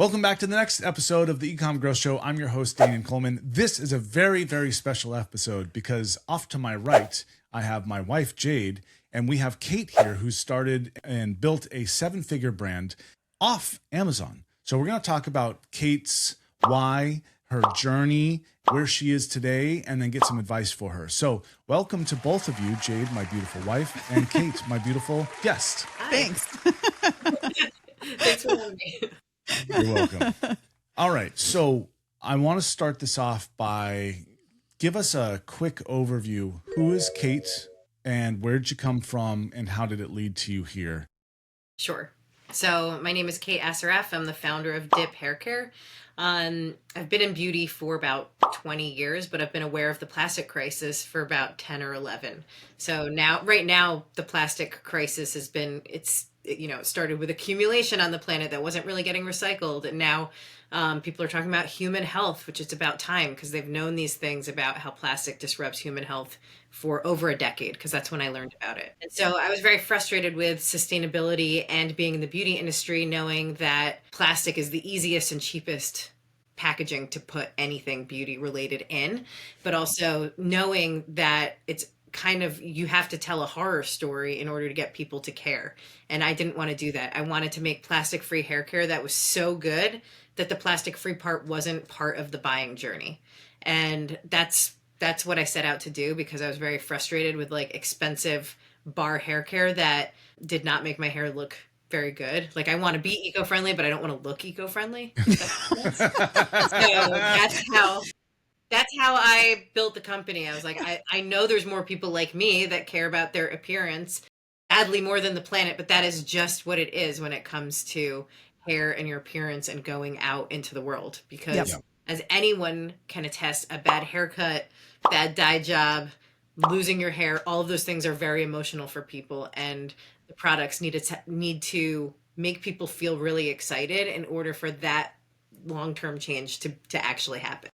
Welcome back to the next episode of the eCom Growth Show. I'm your host, Danan Coleman. This is a very, very special episode because off to my right, I have my wife, Jade, and we have Kate here who started and built a 7-figure brand off Amazon. So we're going to talk about Kate's why, her journey, where she is today, and then get some advice for her. So welcome to both of you, Jade, my beautiful wife, and Kate, my beautiful guest. Hi. Thanks. Thanks for having me. You're welcome. All right. So I want to start this off by give us a quick overview. Who is Kate and where did you come from and how did it lead to you here? Sure. So my name is Kate Assaraf. I'm the founder of Dip Haircare. I've been in beauty for about 20 years, but I've been aware of the plastic crisis for about 10 or 11. So right now, the plastic crisis has been, it started with accumulation on the planet that wasn't really getting recycled. And now people are talking about human health, which is about time because they've known these things about how plastic disrupts human health for over a decade, because that's when I learned about it. And so I was very frustrated with sustainability and being in the beauty industry, knowing that plastic is the easiest and cheapest packaging to put anything beauty related in, but also knowing that it's kind of, you have to tell a horror story in order to get people to care. And I didn't want to do that. I wanted to make plastic-free hair care that was so good that the plastic-free part wasn't part of the buying journey. And that's what I set out to do because I was very frustrated with like expensive bar hair care that did not make my hair look very good. Like I want to be eco-friendly, but I don't want to look eco-friendly. So that's how I built the company. I was like, I know there's more people like me that care about their appearance badly more than the planet, but that is just what it is when it comes to hair and your appearance and going out into the world. Because as anyone can attest, a bad haircut, bad dye job, losing your hair, all of those things are very emotional for people. And the products need to make people feel really excited in order for that long-term change to actually happen.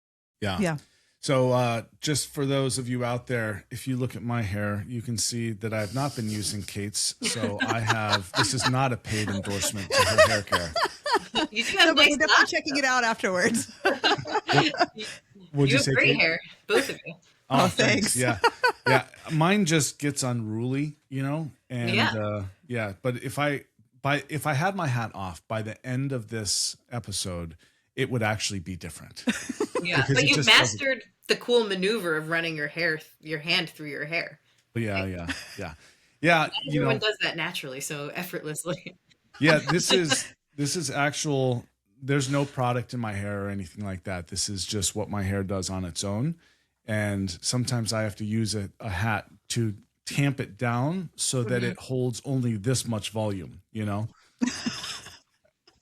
Yeah. So just for those of you out there, if you look at my hair, you can see that I've not been using Kate's. So this is not a paid endorsement to her hair care. You do have We're definitely checking it out afterwards. What'd you say, have great Kate? hair, both of you. Oh, thanks. Yeah. Mine just gets unruly, and but if I had my hat off by the end of this episode, it would actually be different. Yeah, but you mastered the cool maneuver of running your hand through your hair. Yeah. Everyone does that naturally, so effortlessly. Yeah, this is actual. There's no product in my hair or anything like that. This is just what my hair does on its own. And sometimes I have to use a hat to tamp it down so that it holds only this much volume,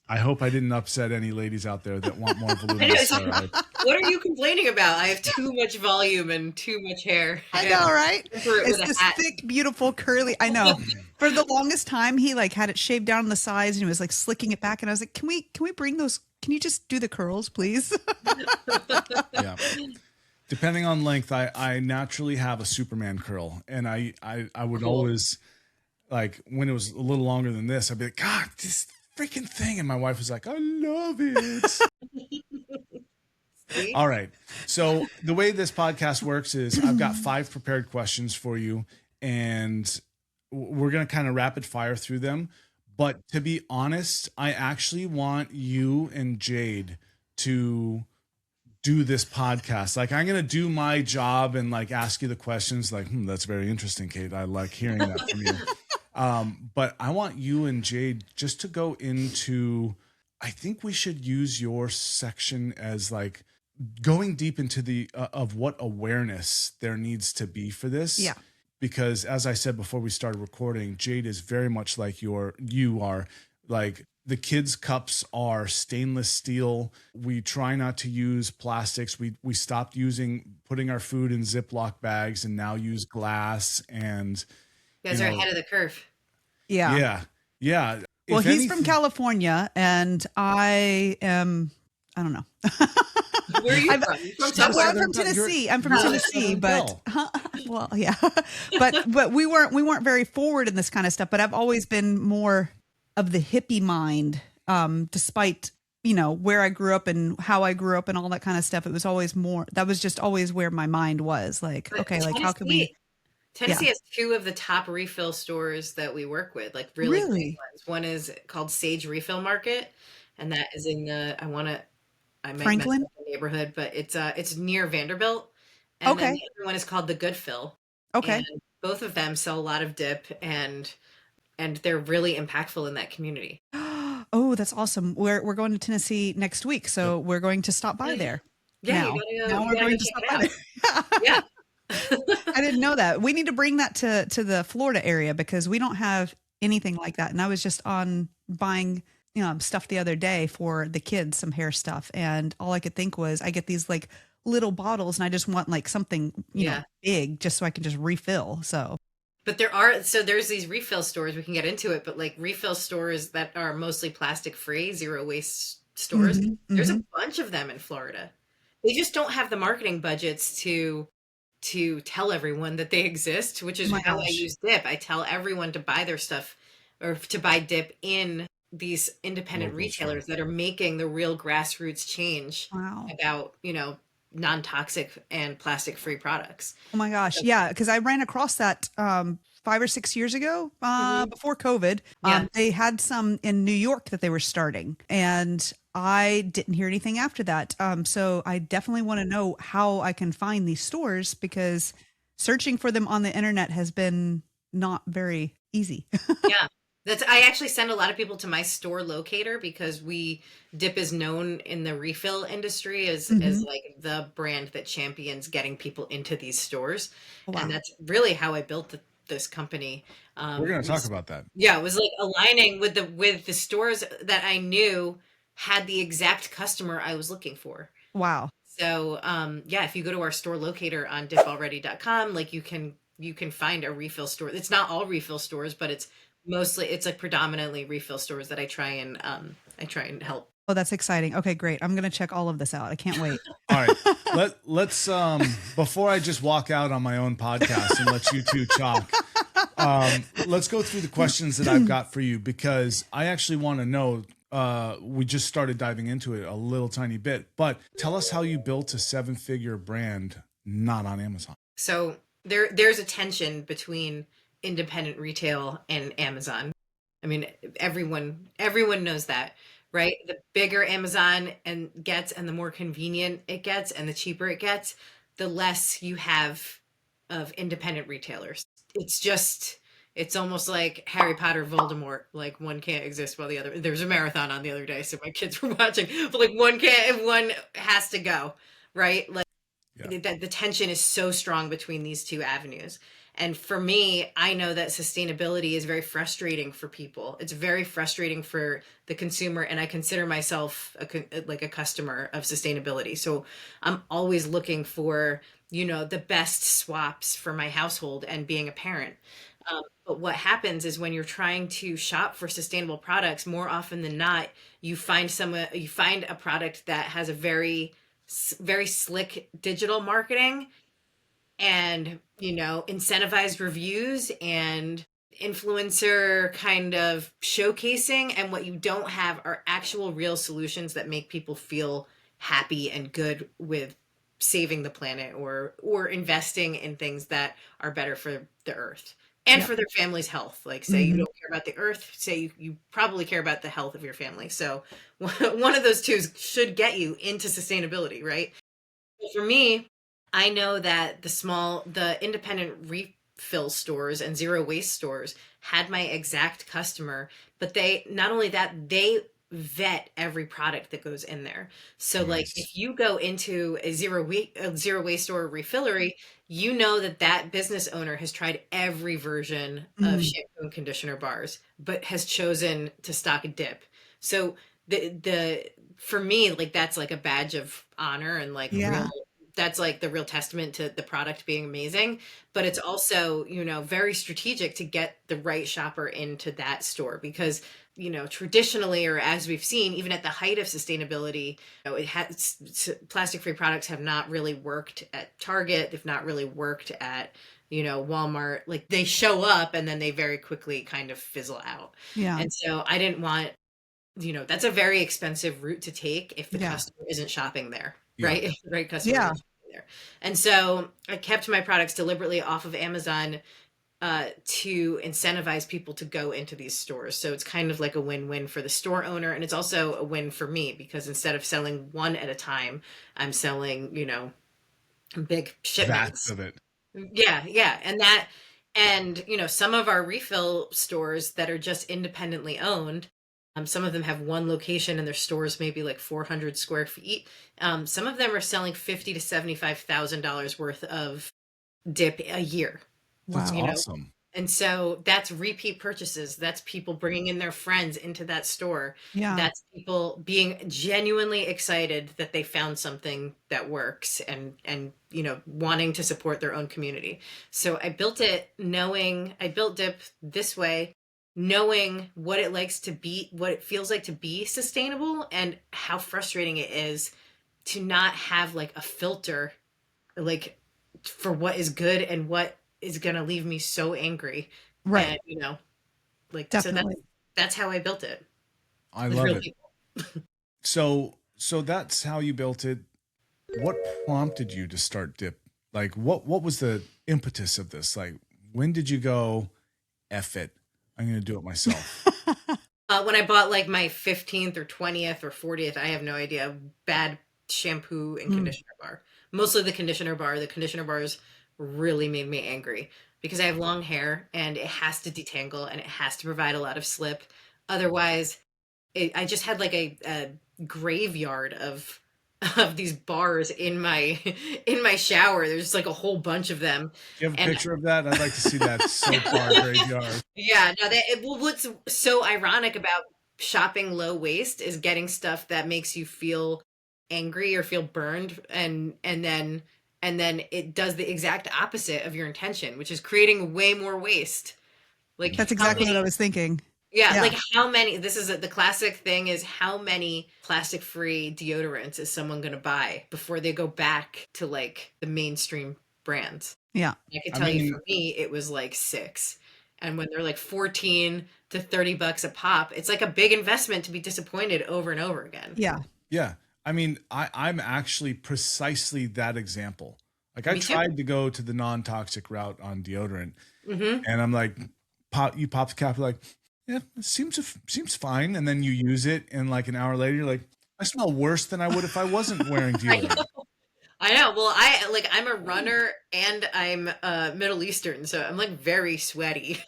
I hope I didn't upset any ladies out there that want more voluminous hair. What are you complaining about? I have too much volume and too much hair. I know, right? It's this thick, beautiful, curly. I know. For the longest time, he had it shaved down on the sides and he was slicking it back. And I was like, can we bring those? Can you just do the curls, please? Yeah. Depending on length, I naturally have a Superman curl, and I would always when it was a little longer than this, I'd be like, God, this freaking thing, and my wife was like, I love it. All right. So the way this podcast works is I've got 5 prepared questions for you, and we're going to kind of rapid fire through them. But to be honest, I actually want you and Jade to do this podcast. I'm going to do my job and ask you the questions that's very interesting, Kate. I like hearing that from you. But I want you and Jade just to go into, I think we should use your section as going deep into the of what awareness there needs to be for this. Yeah. Because as I said before we started recording, Jade is very much like you are. The kids' cups are stainless steel. We try not to use plastics. We stopped putting our food in Ziploc bags and now use glass. And you guys are ahead of the curve. Yeah. Yeah. Well, he's from California and I don't know. Where are you from? I'm from Tennessee. But well, yeah. But we weren't very forward in this kind of stuff, but I've always been more of the hippie mind, despite where I grew up and how I grew up and all that kind of stuff. It was always more, that was just always where my mind was like, But okay, like how can we, yeah, Tennessee has two of the top refill stores that we work with, like really great really? ones. One is called Sage Refill Market, and that is in I might mess Franklin? up the neighborhood, but it's near Vanderbilt. And then the Okay. other one is called the Good Fill, and Okay. both of them sell a lot of dip, and they're really impactful in that community. Oh, that's awesome. We're going to Tennessee next week, Yep. so we're going to stop by there. Yeah, Now, now you we're gotta go going to check stop it by out. there. Yeah. I didn't know that. We need to bring that to the Florida area because we don't have anything like that. And I was just on buying, stuff the other day for the kids, some hair stuff. And all I could think was I get these like little bottles and I just want like something, Yeah. big just so I can just refill. So, But there's these refill stores, we can get into it, but like refill stores that are mostly plastic free, zero waste stores, hmm there's hmm a bunch of them in Florida. They just don't have the marketing budgets to tell everyone that they exist, which Oh is my how I gosh. use dip. I tell everyone to buy their stuff or to buy dip in these independent Local store. retailers that are making the real grassroots change Wow. about, non-toxic and plastic-free products. Oh my gosh. Yeah. Cause I ran across that 5 or 6 years ago, Mhm. before COVID. Yeah. They had some in New York that they were starting and I didn't hear anything after that. So I definitely want to know how I can find these stores because searching for them on the internet has been not very easy. Yeah. I actually send a lot of people to my store locator because Dip is known in the refill industry as hmm like the brand that champions getting people into these stores. And Wow. that's really how I built this company. We're going to talk Was about that. Yeah, it was like aligning with the stores that I knew had the exact customer I was looking for. Wow. So yeah, if you go to our store locator on dipalready.com, like you can find a refill store. It's not all refill stores, but it's like predominantly refill stores that I try and help. Oh, that's exciting. Okay, great. I'm going to check all of this out. I can't wait. All right. Let's before I just walk out on my own podcast and let you two talk, let's go through the questions that I've got for you because I actually want to know. We just started diving into it a little tiny bit, but tell us how you built a 7-figure brand not on Amazon. So there's a tension between independent retail and Amazon. I mean, everyone knows that, right? The bigger Amazon gets and the more convenient it gets and the cheaper it gets, the less you have of independent retailers. It's almost like Harry Potter Voldemort, like one can't exist while the other. There was a marathon on the other day, so my kids were watching, but like one has to go, right? Like Yeah. that the tension is so strong between these two avenues. And for me, I know that sustainability is very frustrating for people. It's very frustrating for the consumer, and I consider myself like a customer of sustainability. So I'm always looking for, the best swaps for my household and being a parent. But what happens is when you're trying to shop for sustainable products, more often than not, you find a product that has a very slick digital marketing and incentivized reviews and influencer kind of showcasing, and what you don't have are actual real solutions that make people feel happy and good with saving the planet or investing in things that are better for the earth and Yeah. for their family's health. Like, say you hmm don't care about the earth, say you probably care about the health of your family. So one of those two should get you into sustainability, right? For me, I know that the independent refill stores and zero waste stores had my exact customer, but not only that, they vet every product that goes in there. So like Nice. if you go into a zero waste store refillery, you know that business owner has tried every version of hmm shampoo and conditioner bars, but has chosen to stock a dip. So the for me, like that's like a badge of honor and like Yeah. that's like the real testament to the product being amazing. But it's also, very strategic to get the right shopper into that store because, traditionally, or as we've seen, even at the height of sustainability, plastic free products have not really worked at Target. They've not really worked at, Walmart. Like they show up and then they very quickly kind of fizzle out. Yeah. And so I didn't want that's a very expensive route to take if the Yeah. customer isn't shopping there, Yeah. right? If the right customer Yeah. isn't shopping there. And so I kept my products deliberately off of Amazon to incentivize people to go into these stores. So it's kind of like a win-win for the store owner. And it's also a win for me because instead of selling one at a time, I'm selling, big Vats shipments. of it. Yeah, yeah. And some of our refill stores that are just independently owned, some of them have one location and their stores maybe like 400 square feet. Some of them are selling $50 to $75,000 worth of dip a year. That's Wow. awesome. And so that's repeat purchases. That's people bringing in their friends into that store. Yeah. That's people being genuinely excited that they found something that works and wanting to support their own community. So I built Dip this way, knowing what it feels like to be sustainable and how frustrating it is to not have like a filter like for what is good and what is going to leave me so angry. Right. And, so Definitely. that's how I built it. I With love real it. people. So that's how you built it. What prompted you to start Dip? Like what was the impetus of this? Like when did you go, F it, I'm going to do it myself? When I bought like my 15th or 20th or 40th, I have no idea, bad shampoo and conditioner bar. Mostly the conditioner bar. The conditioner bars really made me angry because I have long hair and it has to detangle and it has to provide a lot of slip. Otherwise, I just had like a graveyard of these bars in my shower. There's just like a whole bunch of them. Do you have a And picture of that? I'd like to see that soap bar graveyard. yeah, no, what's so ironic about shopping low waste is getting stuff that makes you feel angry or feel burned and then it does the exact opposite of your intention, which is creating way more waste. Like That's how exactly what I many was thinking. yeah, Yeah. like how many this is the classic thing is how many plastic-free deodorants is someone going to buy before they go back to like the mainstream brands? Yeah. I could I tell you mean, for me, it was like 6. And when they're like 14 to 30 bucks a pop, it's like a big investment to be disappointed over and over again. Yeah. yeah. I mean, I'm actually precisely that example. Like I Me too. tried to go to the non-toxic route on deodorant Hmm. and I'm like, pop the cap, you're like, yeah, it seems fine. And then you use it and like an hour later, you're like, I smell worse than I would if I wasn't wearing I deodorant. know. I know. Well, I'm a runner and I'm Middle Eastern, so I'm like very sweaty.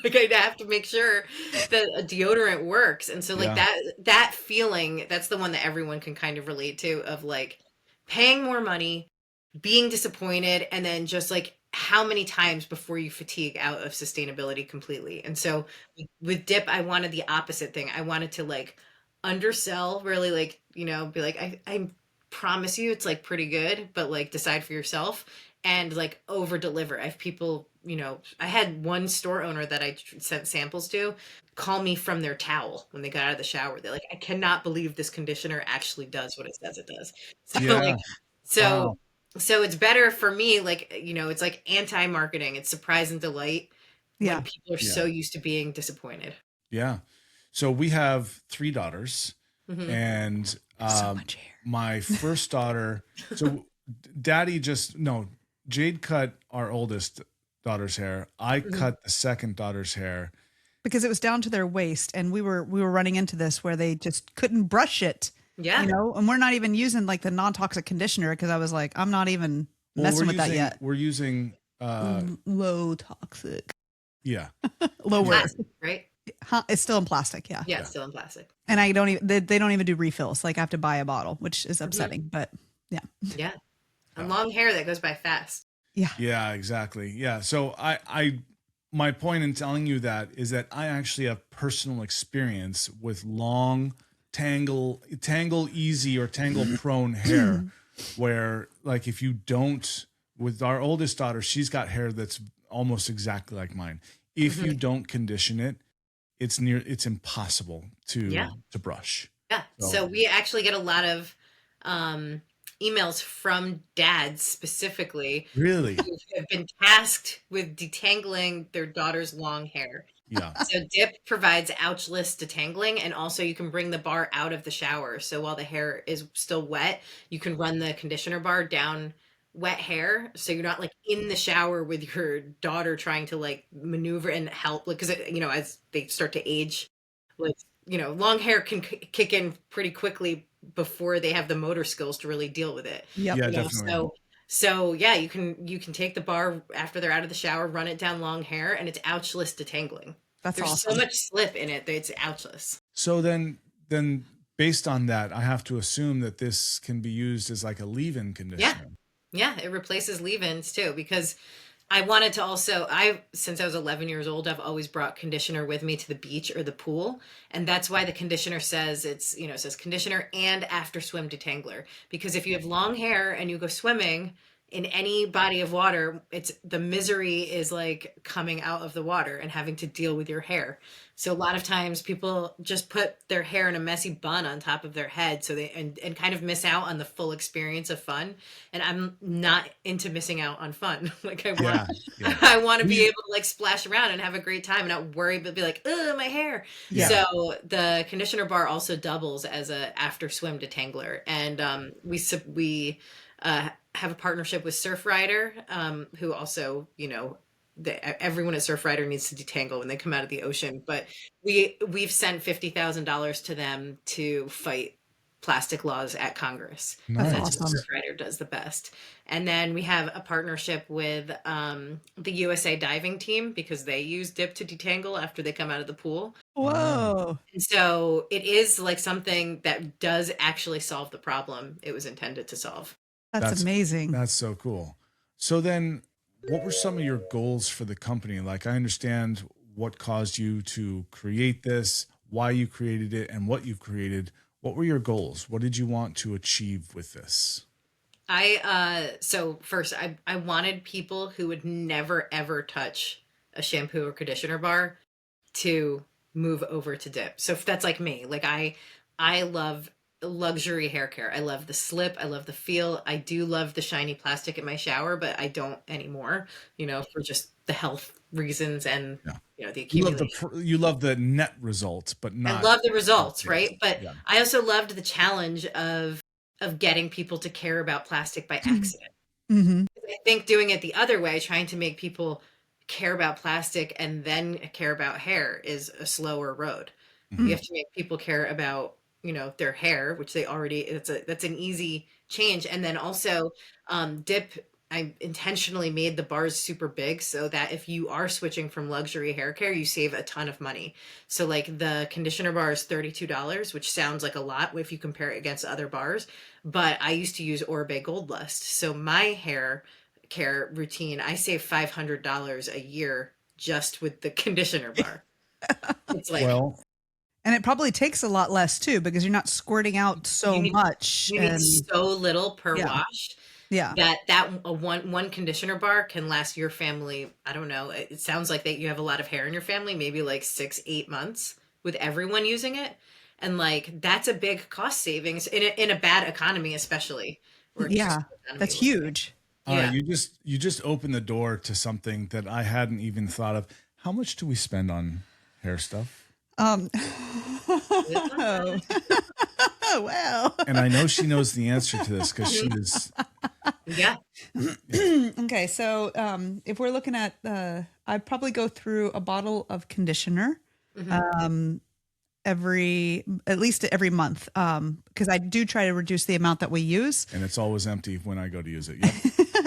Like I have to make sure that a deodorant works. And so like Yeah. that feeling, that's the one that everyone can kind of relate to of like paying more money, being disappointed, and then just like how many times before you fatigue out of sustainability completely. And so with Dip, I wanted the opposite thing. I wanted to like undersell, really like, be like, I promise you it's like pretty good, but like decide for yourself and like over deliver. I have people, I had one store owner that I sent samples to call me from their towel when they got out of the shower. They're like, I cannot believe this conditioner actually does what it says it does. So Yeah. like, so Wow. so it's better for me, like, it's like anti-marketing. It's surprise and delight when Yeah. people are Yeah. so used to being disappointed. Yeah. So we have 3 daughters Hmm. and So much hair. my first daughter, so Jade cut our oldest daughter's hair. I cut the second daughter's hair. Because it was down to their waist, and we were running into this where they just couldn't brush it. Yeah. And we're not even using like the non-toxic conditioner because I was like, I'm not even messing with that yet. We're using Low toxic. yeah. Low risk. Plastic, right? Huh, it's still in plastic, yeah. Yeah, it's still in plastic. And I don't even they don't even do refills. Like I have to buy a bottle, which is upsetting, but yeah. Yeah. And long hair that goes by fast. Yeah. Yeah, exactly. Yeah. So my point in telling you that is that I actually have personal experience with long tangle easy or tangle prone hair where like if you don't, with our oldest daughter, she's got hair that's almost exactly like mine. If you don't condition it, it's impossible to brush. Yeah. So we actually get a lot of emails from dads specifically Really? who have been tasked with detangling their daughter's long hair. Yeah. So dip provides ouchless detangling, and also you can bring the bar out of the shower. So while the hair is still wet, you can run the conditioner bar down wet hair. So you're not like in the shower with your daughter trying to like maneuver and help, like, because as they start to age, like, long hair can kick in pretty quickly before they have the motor skills to really deal with it. Yep. Yeah, definitely. So yeah, you can take the bar after they're out of the shower, run it down long hair, and it's ouchless detangling. That's There's so awesome. much slip in it that it's ouchless. So then based on that, I have to assume that this can be used as like a leave-in Yeah. conditioner. Yeah, it replaces leave-ins too, because I wanted to also, since I was 11 years old, I've always brought conditioner with me to the beach or the pool. And that's why the conditioner says it says conditioner and after swim detangler. Because if you have long hair and you go swimming in any body of water, the misery is like coming out of the water and having to deal with your hair. So a lot of times people just put their hair in a messy bun on top of their head, so and kind of miss out on the full experience of fun. And I'm not into missing out on fun. Like Yeah. I want to be able to like splash around and have a great time and not worry, but be like, oh, my hair. Yeah. So the conditioner bar also doubles as a after swim detangler. And we have a partnership with Surfrider, who also, everyone at Surfrider needs to detangle when they come out of the ocean. But we've sent $50,000 to them to fight plastic laws at Congress. That's Nice. awesome. Surfrider does the best. And then we have a partnership with the USA diving team, because they use dip to detangle after they come out of the pool. Whoa. And so it is like something that does actually solve the problem it was intended to solve. That's amazing. That's so cool. So then what were some of your goals for the company? Like, I understand what caused you to create this, why you created it, and what you've created. What were your goals? What did you want to achieve with this? So first I wanted people who would never ever touch a shampoo or conditioner bar to move over to dip. So if that's like me, like I love luxury hair care. I love the slip. I love the feel. I do love the shiny plastic in my shower, but I don't anymore, for just the health reasons and, the accumulation. You love the net results, but I not. love the results, right? But Yeah. I also loved the challenge of getting people to care about plastic by accident. Mm-hmm. I think doing it the other way, trying to make people care about plastic and then care about hair, is a slower road. Mhm. You have to make people care about, their hair, which they already, that's an easy change. And then also dip, I intentionally made the bars super big so that if you are switching from luxury hair care, you save a ton of money. So like the conditioner bar is $32, which sounds like a lot if you compare it against other bars, but I used to use Oribe Gold Lust. So my hair care routine, I save $500 a year just with the conditioner bar. It's like, Well, And it probably takes a lot less too, because you're not squirting out so you need- much. you need And so little per Yeah. wash. yeah. That a one conditioner bar can last your family, I don't know, it sounds like that you have a lot of hair in your family, maybe like 6-8 months with everyone using it. And like that's a big cost savings in a bad economy, especially. Or just Yeah. economy That's looks like. huge. all Yeah. right, you just opened the door to something that I hadn't even thought of. How much do we spend on hair stuff? Oh, wow. And I know she knows the answer to this because she is. Yeah. Okay, so if we're looking at, I'd probably go through a bottle of conditioner at least every month, because I do try to reduce the amount that we use, And it's always empty when I go to use it. Yep.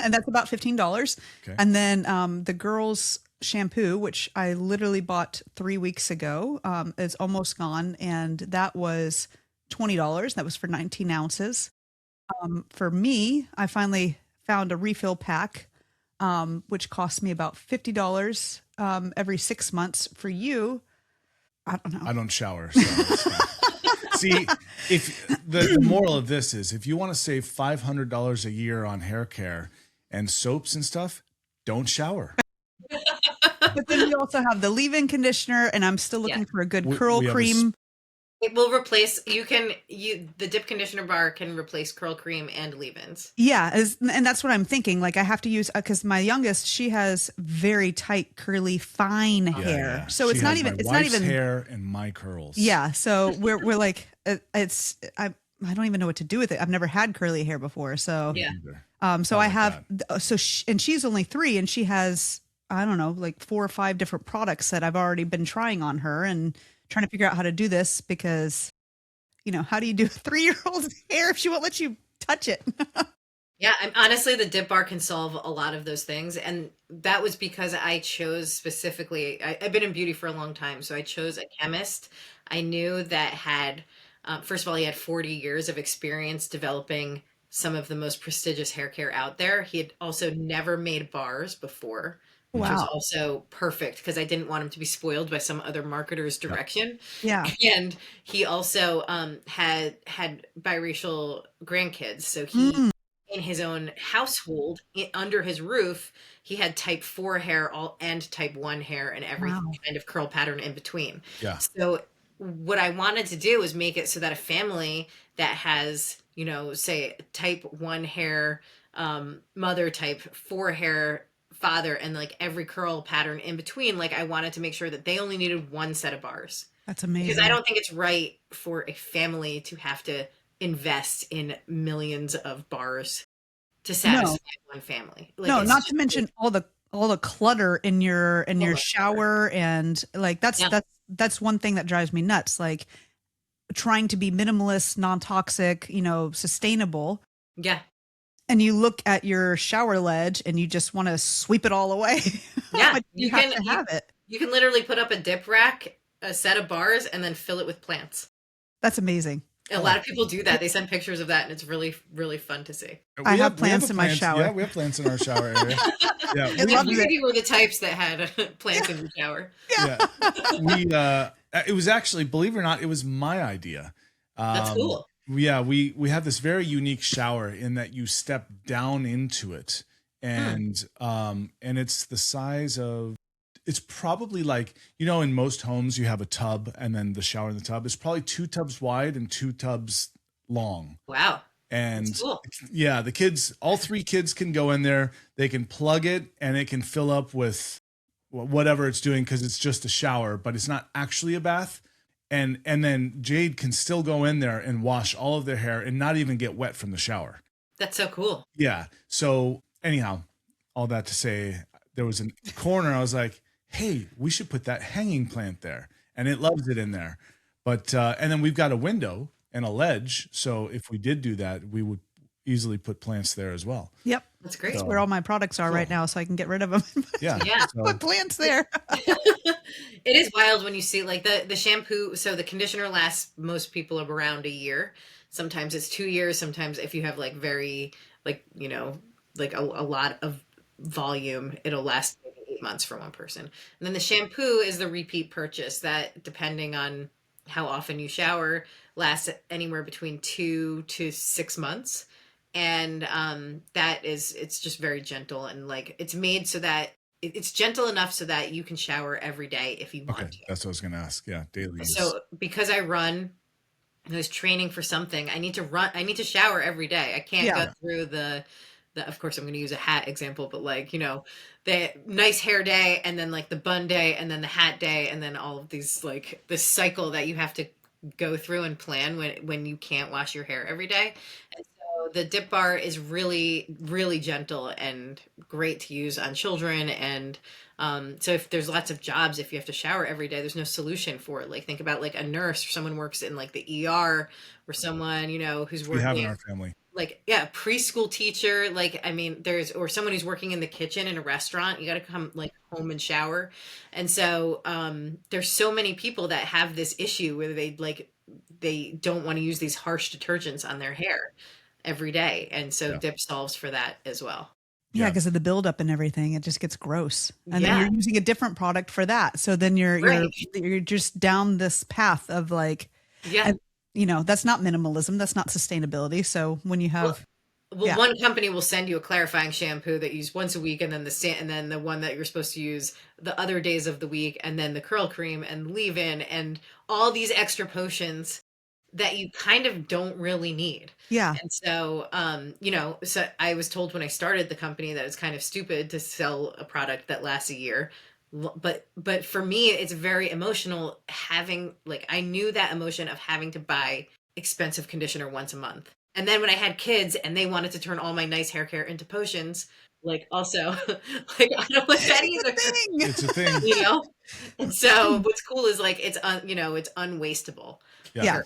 and that's about $15. Okay. And then the girls' shampoo, which I literally bought 3 weeks ago, is almost gone, and that was $20. That was for 19 ounces. For me, I finally found a refill pack, which cost me about $50 every 6 months. For you, I don't know. I don't shower. So it's fine. See, if the moral of this is, if you want to save $500 a year on hair care and soaps and stuff, don't shower. But then we also have the leave-in conditioner, and I'm still looking for a good curl we have cream. It will replace, the dip conditioner bar can replace curl cream and leave-ins. Yeah, and that's what I'm thinking. Like I have to use because my youngest, she has very tight, curly, fine hair. So She it's not has even my it's not wife's even hair and my curls. Yeah, so we're like I don't even know what to do with it. I've never had curly hair before, so Yeah. so I have and she's only 3 and she has I don't know like 4 or 5 different products that I've already been trying on her and trying to figure out how to do this because how do you do a 3-year-old's hair if she won't let you touch it? Yeah, honestly, the dip bar can solve a lot of those things. And that was because I chose specifically, I've been in beauty for a long time. So I chose a chemist I knew that had, first of all, he had 40 years of experience developing some of the most prestigious hair care out there. He had also never made bars before, which was Wow. also perfect because I didn't want him to be spoiled by some other marketer's direction. Yeah. And he also had biracial grandkids. So he, in his own household, under his roof, he had type 4 hair and type 1 hair and every kind of curl pattern in between. Yeah. So what I wanted to do was make it so that a family that has, say type 1 hair mother, type 4 hair father, and like every curl pattern in between, like I wanted to make sure that they only needed one set of bars. That's amazing. Because I don't think it's right for a family to have to invest in millions of bars to satisfy one family. Like, no, not to mention all the clutter in your shower and like that's one thing that drives me nuts. Like trying to be minimalist, non-toxic, sustainable. Yeah. And you look at your shower ledge and you just want to sweep it all away. Yeah, you have to have it. You can literally put up a dip rack, a set of bars, and then fill it with plants. That's amazing. A lot of people do that. They send pictures of that, and it's really, really fun to see. I have plants in my shower. Yeah, we have plants in our shower area. Yeah, we were the types that had plants in the shower. Yeah. It was actually, believe it or not, it was my idea. That's cool. Yeah, we have this very unique shower in that you step down into it, and it's the size of. It's probably like, in most homes you have a tub and then the shower in the tub. It's probably 2 tubs wide and 2 tubs long. Wow. And that's cool. Yeah, all 3 kids can go in there. They can plug it and it can fill up with whatever it's doing because it's just a shower, but it's not actually a bath. And then Jade can still go in there and wash all of their hair and not even get wet from the shower. That's so cool. Yeah. So anyhow, all that to say, there was a corner. I was like, hey, we should put that hanging plant there. And it loves it in there. But, and then we've got a window and a ledge. So if we did do that, we would easily put plants there as well. Yep. That's great. That's where all my products are right now. So I can get rid of them. Yeah. Put plants there. It is wild when you see like the shampoo. So the conditioner lasts most people around a year. Sometimes it's 2 years. Sometimes if you have like very, like, like a lot of volume, it'll last maybe 8 months for one person. And then the shampoo is the repeat purchase that, depending on how often you shower, lasts anywhere between 2 to 6 months. And it's just very gentle, and like it's made so that it's gentle enough so that you can shower every day if you want to. That's what I was going to ask. Yeah, daily use. So because I was training for something, I need to shower every day. I can't go through the of course I'm going to use a hat example, but like, the nice hair day and then like the bun day and then the hat day and then all of these, like this cycle that you have to go through and plan when you can't wash your hair every day. And so the dip bar is really, really gentle and great to use on children. And so if there's lots of jobs, if you have to shower every day, there's no solution for it. Like think about like a nurse or someone works in like the ER or someone, who's working. We have in our family. Like, preschool teacher, like, I mean, or someone who's working in the kitchen in a restaurant, you got to come like home and shower. And so, there's so many people that have this issue where they don't want to use these harsh detergents on their hair every day. And so dip solves for that as well. Yeah, because of the buildup and everything, it just gets gross. And then you're using a different product for that. So then you're just down this path of like, that's not minimalism. That's not sustainability. So when you have, Well, Yeah. one company will send you a clarifying shampoo that you use once a week, and then and then the one that you're supposed to use the other days of the week, and then the curl cream and leave-in and all these extra potions that you kind of don't really need. Yeah. And so, so I was told when I started the company that it's kind of stupid to sell a product that lasts a year. But for me, it's very emotional having, like, I knew that emotion of having to buy expensive conditioner once a month. And then when I had kids and they wanted to turn all my nice hair care into potions, like, also, like, I don't want that It's a either, thing. It's a thing. you know? And so what's cool is, like, it's unwastable. Yeah. Yeah.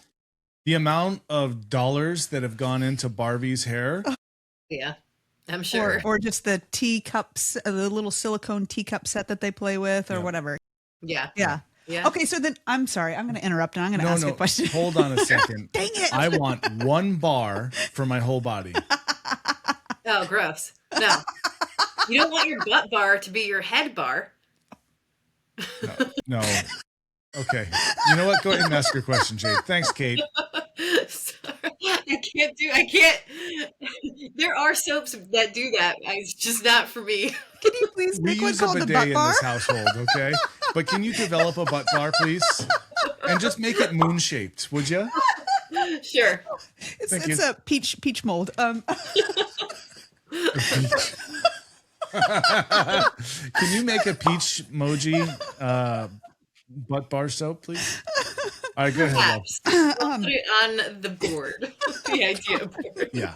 The amount of dollars that have gone into Barbie's hair. Yeah, I'm sure. Or just the teacups, the little silicone teacup set that they play with, or Yeah. whatever. Yeah. Yeah. Yeah. Okay, so then I'm sorry, I'm going to interrupt and I'm going to ask a question. Hold on a second. Dang it. I want one bar for my whole body. Oh, gross. No. You don't want your butt bar to be your head bar. No. Okay. You know what? Go ahead and ask your question, Jade. Thanks, Kate. Sorry. I can't. There are soaps that do that. It's just not for me. Can you please We make one use a called the bidet butt in bar? this household, okay? But can you develop a butt bar, please? And just make it moon shaped, would you? Sure. Thank It's you. a peach mold. Can you make a peach emoji butt bar soap, please? All right, go ahead. Love. Perhaps. We'll put it on the board. The idea board. Yeah.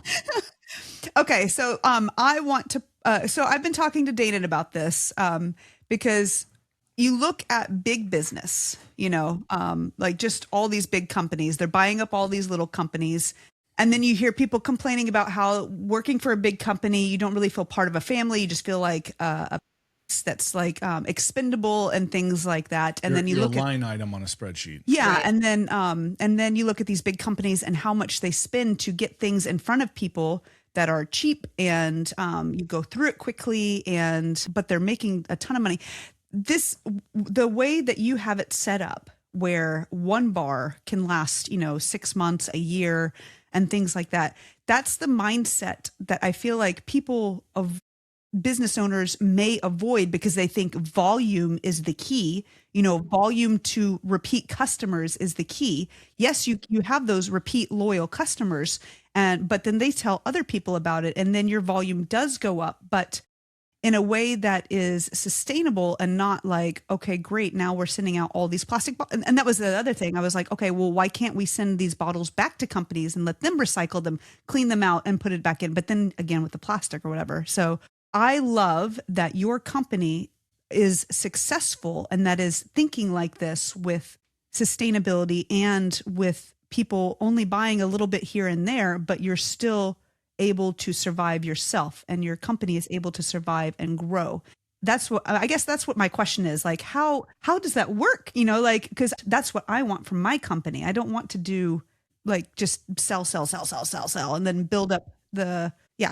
Okay, so I want to. So I've been talking to Danan about this because you look at big business, like just all these big companies. They're buying up all these little companies, and then you hear people complaining about how working for a big company, you don't really feel part of a family. You just feel like a that's like expendable and things like that. And then you you're look a at line item on a spreadsheet. yeah, Right. and then you look at these big companies and how much they spend to get things in front of people that are cheap, and you go through it quickly, but they're making a ton of money. The way that you have it set up, where one bar can last 6 months, a year, and things like that. That's the mindset that I feel like people of business owners may avoid because they think volume is the key. Volume to repeat customers is the key. Yes, you have those repeat loyal customers, but then they tell other people about it, and then your volume does go up, but in a way that is sustainable and not like, okay, great, now we're sending out all these plastic bottles. And that was the other thing. I was like, okay, well, why can't we send these bottles back to companies and let them recycle them, clean them out, and put it back in? But then again, with the plastic or whatever. So I love that your company is successful and that is thinking like this with sustainability and with people only buying a little bit here and there, but you're still able to survive yourself and your company is able to survive and grow. That's what my question is, like, how does that work? Because that's what I want from my company. I don't want to do like just sell, and then build up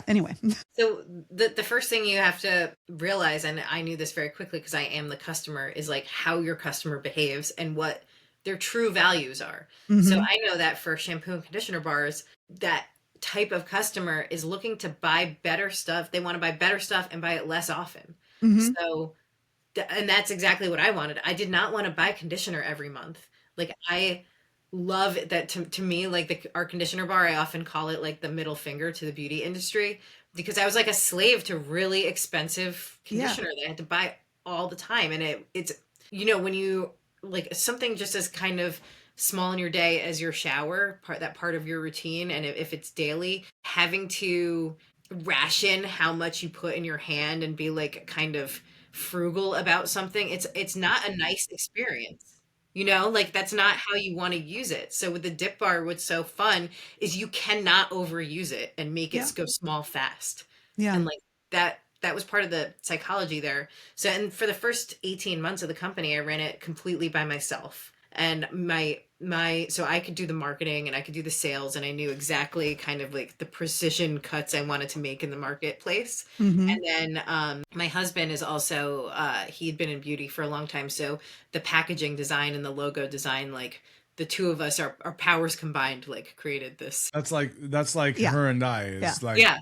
anyway. So the first thing you have to realize, and I knew this very quickly because I am the customer, is like how your customer behaves and what their true values are. Mm-hmm. So I know that for shampoo and conditioner bars, that type of customer is looking to buy better stuff. They want to buy better stuff and buy it less often. Mm-hmm. So, and that's exactly what I wanted. I did not want to buy conditioner every month. Like, I love it that to me, like our conditioner bar, I often call it like the middle finger to the beauty industry, because I was like a slave to really expensive conditioner that I had to buy all the time. And it's, when you like something just as kind of small in your day as your shower, that part of your routine, and if it's daily, having to ration how much you put in your hand and be like kind of frugal about something, it's not a nice experience. Like that's not how you want to use it. So with the dip bar, what's so fun is you cannot overuse it and make it go small fast. Yeah. And like that was part of the psychology there. So, and for the first 18 months of the company, I ran it completely by myself. And so I could do the marketing and I could do the sales, and I knew exactly kind of like the precision cuts I wanted to make in the marketplace. Mm-hmm. And then my husband is also, he had been in beauty for a long time. So the packaging design and the logo design, like the two of us, our powers combined, like created this. That's like Yeah. her and I is Yeah. like, Yeah.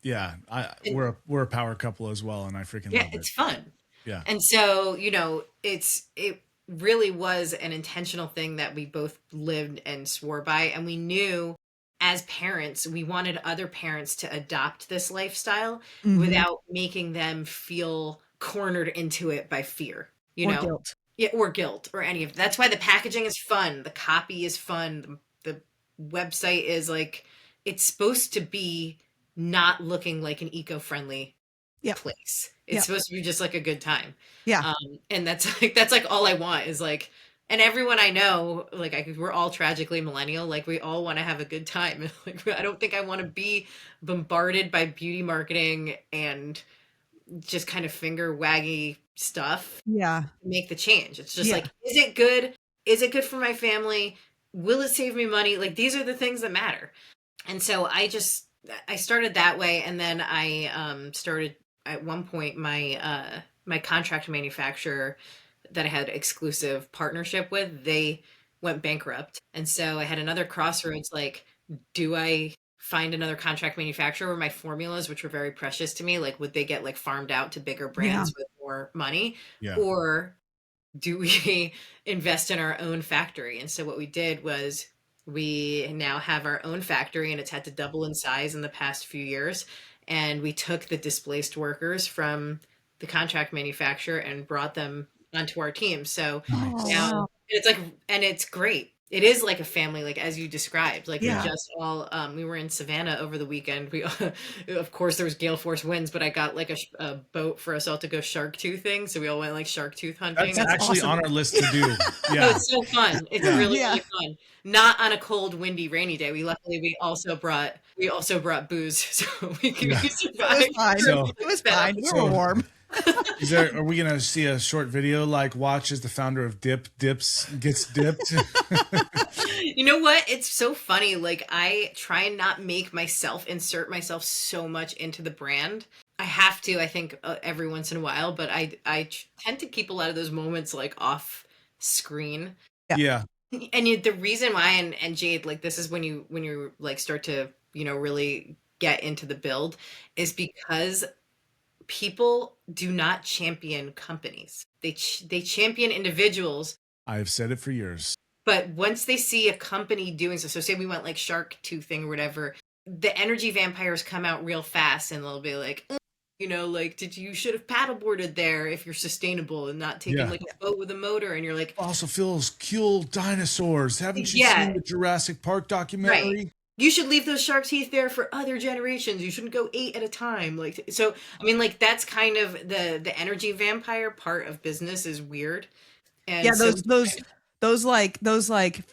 yeah, And we're a power couple as well, and I freaking yeah, love it. it's fun. Yeah. And so, it really was an intentional thing that we both lived and swore by. And we knew as parents, we wanted other parents to adopt this lifestyle Mhm. without making them feel cornered into it by fear, Or guilt. Yeah, or guilt or any of that's why the packaging is fun. The copy is fun. The website is like, it's supposed to be not looking like an eco-friendly Yep. place. It's Yep. supposed to be just like a good time. Yeah. And that's like all I want is like, and everyone I know, like we're all tragically millennial. Like we all want to have a good time. Like I don't think I want to be bombarded by beauty marketing and just kind of finger waggy stuff Yeah. to make the change. It's just Yeah. like, is it good? Is it good for my family? Will it save me money? Like these are the things that matter. And so I started that way, and then I started at one point my my contract manufacturer that I had exclusive partnership with, they went bankrupt. And so I had another crossroads, like, do I find another contract manufacturer where my formulas, which were very precious to me, like would they get like farmed out to bigger brands with more money? Yeah. Or do we invest in our own factory? And so what we did was we now have our own factory, and it's had to double in size in the past few years. And we took the displaced workers from the contract manufacturer and brought them onto our team. So Oh, now wow. it's like, and it's great. It is like a family, like as you described. Like Yeah. we just all, we were in Savannah over the weekend. We, of course, there was gale force winds, but I got like a boat for us all to go shark toothing. So we all went like shark tooth hunting. That's actually awesome. on our list to do. Oh, Yeah. it's so fun. It's Yeah. really, Yeah. really fun. Not on a cold, windy, rainy day. We also brought booze, so we Yeah. It was survived. fine. So- It was fine. We so- were warm. Are we gonna see a short video like watch as the founder of Dip gets dipped? You know what? It's so funny. Like I try and not make myself insert myself so much into the brand. I have to, I think, every once in a while, but I tend to keep a lot of those moments like off screen. Yeah. And the reason why, and Jade, like this is when you like start to really get into the build, is because people do not champion companies. They champion individuals. I've said it for years. But once they see a company doing so say we went like shark toothing or whatever, the energy vampires come out real fast and they'll be like, like, you should have paddleboarded there if you're sustainable and not taking Yeah. like a boat with a motor. And you're like, Fossil fuels kill dinosaurs. Haven't you Yeah. seen the Jurassic Park documentary? you should leave those shark teeth there for other generations. You shouldn't go 8 at a time. Like, so, I mean, like that's kind of the energy vampire part of business is weird. And Yeah, so those like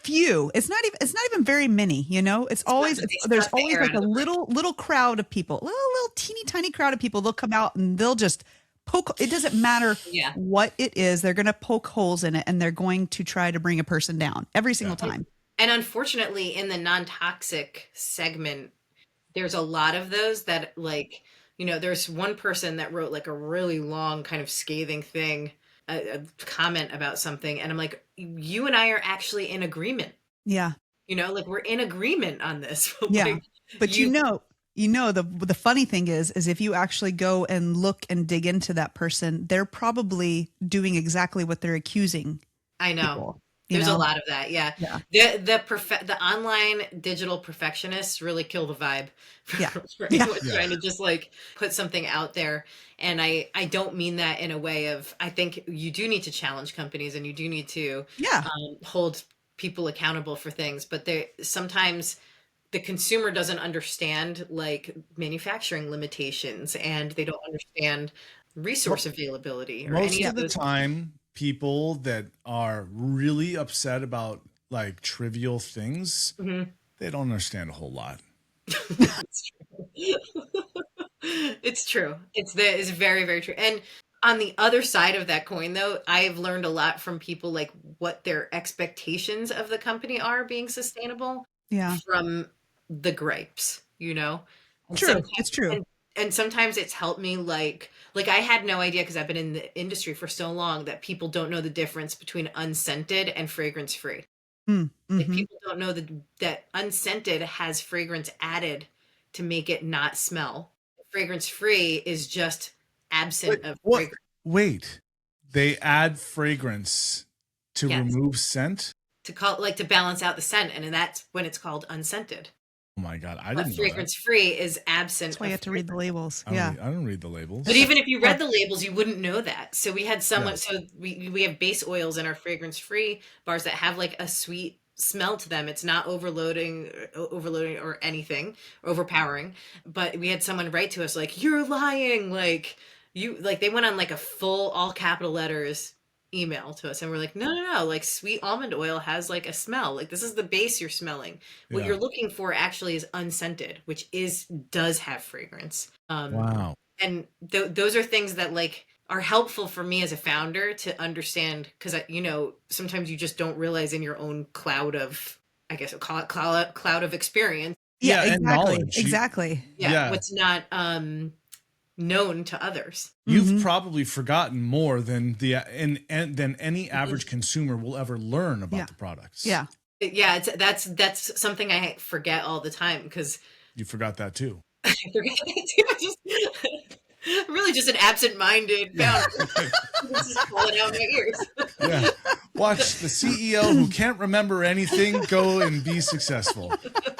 few. It's not even very many, It's always not, they there's suck the always air like out a of the little crowd of people, little teeny tiny crowd of people. They'll come out and they'll just poke. It doesn't matter Yeah. what it is. They're going to poke holes in it and they're going to try to bring a person down every single time. And unfortunately, in the non-toxic segment, there's a lot of those that like, there's one person that wrote like a really long kind of scathing thing, a comment about something. And I'm like, you and I are actually in agreement. Yeah. Like we're in agreement on this. Yeah. Like, But the funny thing is if you actually go and look and dig into that person, they're probably doing exactly what they're accusing. I know. People, There's a lot of that. Yeah. Yeah. The online digital perfectionists really kill the vibe for, Yeah. for Yeah. anyone trying to just like put something out there. And I don't mean that in a way of, I think you do need to challenge companies and you do need to hold people accountable for things, but sometimes the consumer doesn't understand like manufacturing limitations and they don't understand resource availability or Most any of of the those. time, people that are really upset about like trivial things, Mhm. they don't understand a whole lot. It's true. It's very, very true. And on the other side of that coin, though, I've learned a lot from people like what their expectations of the company are being sustainable Yeah. from the gripes, And True. sometimes- It's true. And sometimes it's helped me like I had no idea because I've been in the industry for so long that people don't know the difference between unscented and fragrance free. Like Mm-hmm. people don't know that unscented has fragrance added to make it not smell. Fragrance free is just Wait, absent of what? fragrance. Wait, they add fragrance to Yes. remove scent? To call like to balance out the scent, and that's when it's called unscented. Oh my God, I But didn't know that. fragrance free is absent That's why you of have to read the fragrance. labels. Yeah. I don't read the labels. But even if you Well, read the labels, you wouldn't know that. So we had someone. Yeah. So we have base oils in our fragrance free bars that have like a sweet smell to them. It's not overloading or anything, overpowering. But we had someone write to us like, "You're lying!" Like they went on like a full all capital letters email to us, and we're like, "No, no, no! Like sweet almond oil has like a smell. Like this is the base you're smelling. What Yeah. you're looking for actually is unscented, which does have fragrance." Wow. And those are things that like are helpful for me as a founder to understand, because sometimes you just don't realize in your own cloud of, I guess I'll call it cloud of experience, yeah, And exactly. knowledge. Exactly. Yeah. what's not known to others. You've Mhm. probably forgotten more than than any average consumer will ever learn about Yeah. the products. Yeah. Yeah, that's something I forget all the time, because You forgot that too. I forget I'm really just an absent-minded founder. This is falling out my ears. Yeah. Watch the CEO who can't remember anything go and be successful.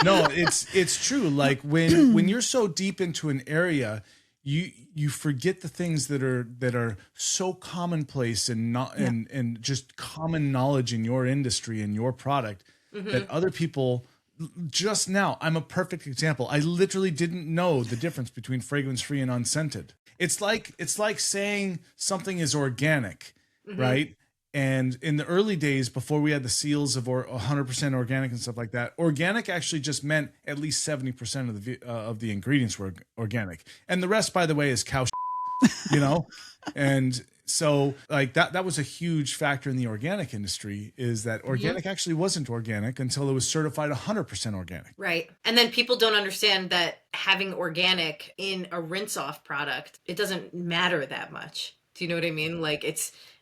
No, it's true. Like when you're so deep into an area, you forget the things that are so commonplace and not and just common knowledge in your industry and your product that other people. Just now, I'm a perfect example. I literally didn't know the difference between fragrance free and unscented. It's like saying something is organic, right? And in the early days, before we had the seals of 100% organic and stuff like that, organic actually just meant at least 70% of the ingredients were organic, and the rest, by the way, is cow and so like that was a huge factor in the organic industry, is that organic actually wasn't organic until it was certified 100% organic. Right. And then people don't understand that having organic in a rinse off product, it doesn't matter that much. Do you know what I mean? Like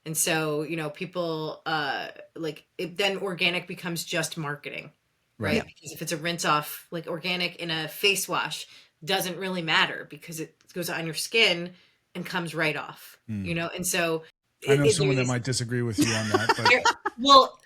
and so, people then organic becomes just marketing, right? Right. Because if it's a rinse off, like organic in a face wash doesn't really matter because it goes on your skin and comes right off, and so I know there someone are that might disagree with you on that, but well,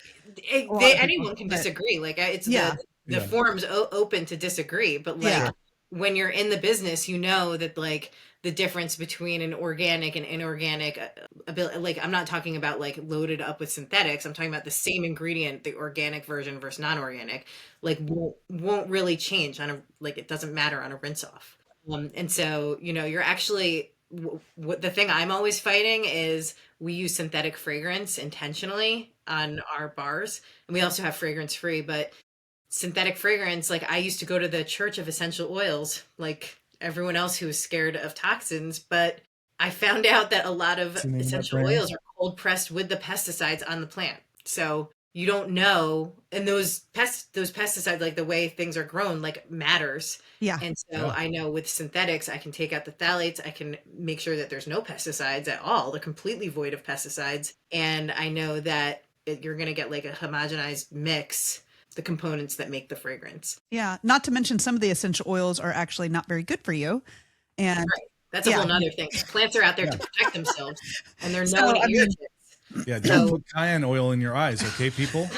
A lot of people, anyone can but- disagree. Like it's Yeah. the Yeah. forum's open to disagree, but like Yeah. when you're in the business, that like the difference between an organic and inorganic like I'm not talking about like loaded up with synthetics. I'm talking about the same ingredient, the organic version versus non-organic, like won't really change it doesn't matter on a rinse off. And so, you're actually what the thing I'm always fighting is we use synthetic fragrance intentionally on our bars, and we also have fragrance free, but synthetic fragrance, like I used to go to the Church of Essential Oils like everyone else who was scared of toxins, but I found out that a lot of What's the name of that essential brand? oils are cold pressed with the pesticides on the plant. So you don't know, and those pesticides, like the way things are grown, like matters. Yeah. And so Yeah. I know with synthetics, I can take out the phthalates. I can make sure that there's no pesticides at all. They're completely void of pesticides. And I know that you're going to get like a homogenized mix, the components that make the fragrance. Yeah. Not to mention some of the essential oils are actually not very good for you. And Right. That's a Yeah. whole nother thing. Plants are out there Yeah. to protect themselves, and they're So, known I mean- irritants. Yeah, don't So- put cayenne oil in your eyes, okay, people?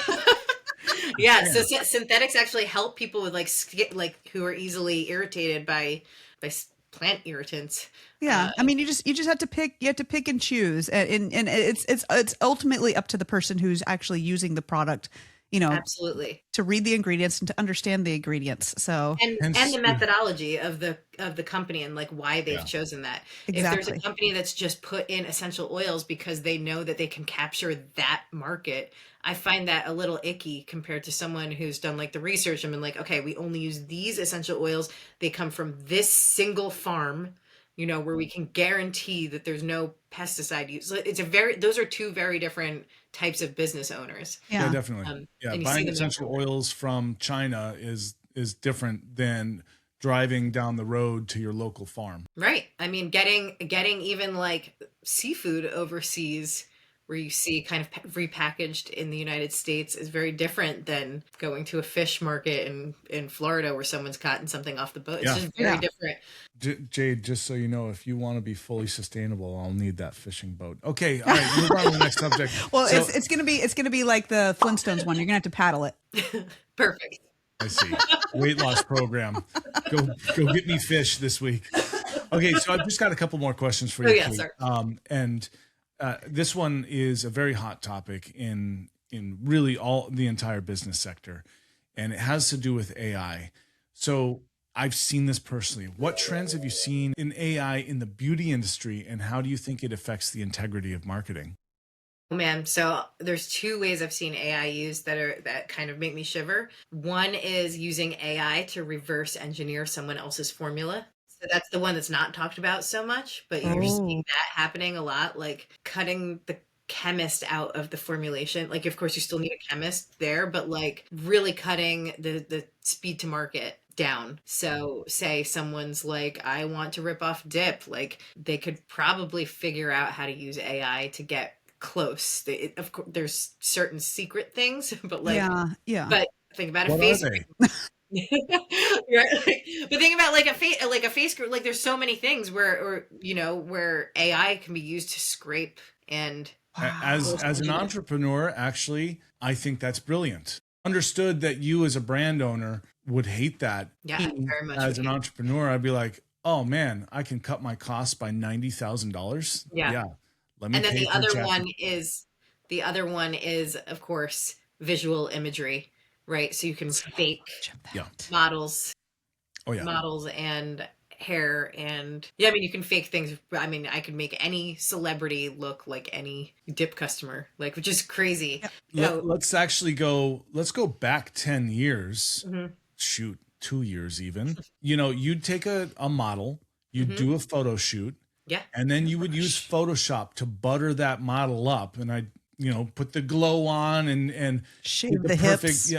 Yeah, so synthetics actually help people with like who are easily irritated by plant irritants. yeah, I mean, you just have to pick. You have to pick and choose, and it's ultimately up to the person who's actually using the product. Absolutely. To read the ingredients and to understand the ingredients. So And Hence- the methodology of the company and like why they've Yeah. chosen that. If Exactly. there's a company that's just put in essential oils because they know that they can capture that market, I find that a little icky compared to someone who's done like the research and been like, okay, we only use these essential oils. They come from this single farm, where we can guarantee that there's no pesticide use. So those are two very different types of business owners. Yeah, yeah, definitely. Yeah, and you see buying them essential everywhere. oils from China is different than driving down the road to your local farm. Right. I mean, getting even like seafood overseas where you see kind of repackaged in the United States is very different than going to a fish market in Florida where someone's caught something off the boat. It's just very different. Jade, just so you know, if you want to be fully sustainable, I'll need that fishing boat. Okay, all right, move on to the next subject. Well, so, it's gonna be like the Flintstones one. You're gonna have to paddle it. Perfect. I see. Weight loss program. Go get me fish this week. Okay, so I've just got a couple more questions for you. Oh yeah, sorry. And this one is a very hot topic in really all the entire business sector, and it has to do with AI. So I've seen this personally. What trends have you seen in AI in the beauty industry, and how do you think it affects the integrity of marketing? Oh man, so there's two ways I've seen AI used that kind of make me shiver. One is using AI to reverse engineer someone else's formula. So that's the one that's not talked about so much, but you're seeing that happening a lot, like cutting the chemist out of the formulation. Like, of course, you still need a chemist there, but like really cutting the speed to market down. So say someone's like, I want to rip off dip, like they could probably figure out how to use AI to get close. Of course, there's certain secret things, but like, yeah. But think about What a face. are they? Right? But think about like a face group. Like there's so many things where AI can be used to scrape and. As an entrepreneur, actually, I think that's brilliant. Understood that you as a brand owner would hate that. Yeah, very much. As an entrepreneur, I'd be like, oh man, I can cut my costs by $90,000. Yeah. Let me. And then the other one is, of course, visual imagery, right? So you can fake models. Oh yeah. Models and hair and I mean you can fake things. I mean I could make any celebrity look like any dip customer, like, which is crazy. Let's go back 10 years. Shoot, 2 years even. You'd take a model, you'd do a photo shoot, and then you would use Photoshop to butter that model up, and I'd put the glow on and shave the hips.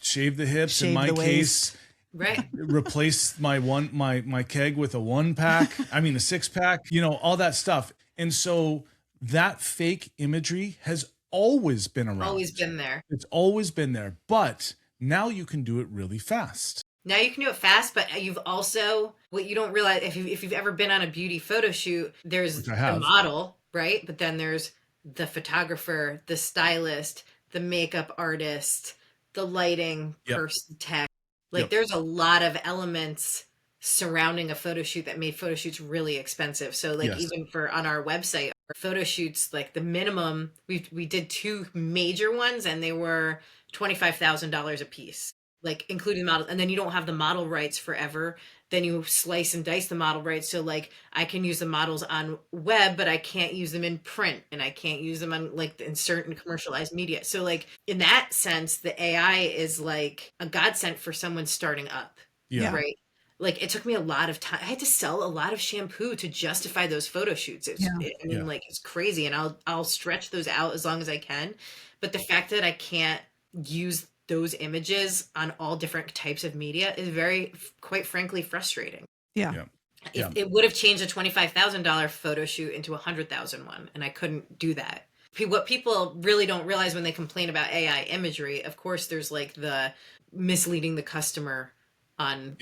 Shave the hips. Shave in my case, right. Replace my keg with a 1-pack. I mean a 6-pack. All that stuff. And so that fake imagery has always been around. Always been there. It's always been there. But now you can do it really fast. Now you can do it fast, but you've also, what you don't realize, if you've ever been on a beauty photo shoot, there's the model, right? But then there's the photographer, the stylist, the makeup artist, the lighting person, tech. Like there's a lot of elements surrounding a photo shoot that made photo shoots really expensive. So like even on our website, our photo shoots, like the minimum, we did 2 major ones and they were $25,000 a piece, like including models. And then you don't have the model rights forever. Then you slice and dice the model rights. So like I can use the models on web, but I can't use them in print, and I can't use them on like in certain commercialized media. So like in that sense, the AI is like a godsend for someone starting up. Yeah. Right. Like it took me a lot of time. I had to sell a lot of shampoo to justify those photo shoots. Like it's crazy, and I'll stretch those out as long as I can. But the fact that I can't use those images on all different types of media is very, quite frankly, frustrating. It would have changed a $25,000 photo shoot into $100,000 one, and I couldn't do that. What people really don't realize when they complain about AI imagery, of course, there's like the misleading the customer on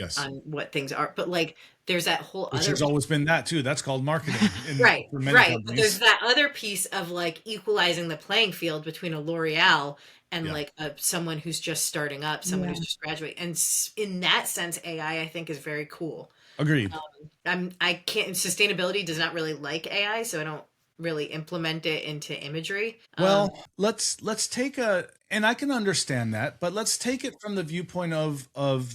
what things are, but like there's that whole which has always been that too. That's called marketing, right? But there's that other piece of like equalizing the playing field between a L'Oreal and like someone who's just starting up, someone who's just graduating. And in that sense, AI, I think, is very cool. Agreed. Sustainability does not really like AI, so I don't really implement it into imagery. Well, let's take and I can understand that, but let's take it from the viewpoint of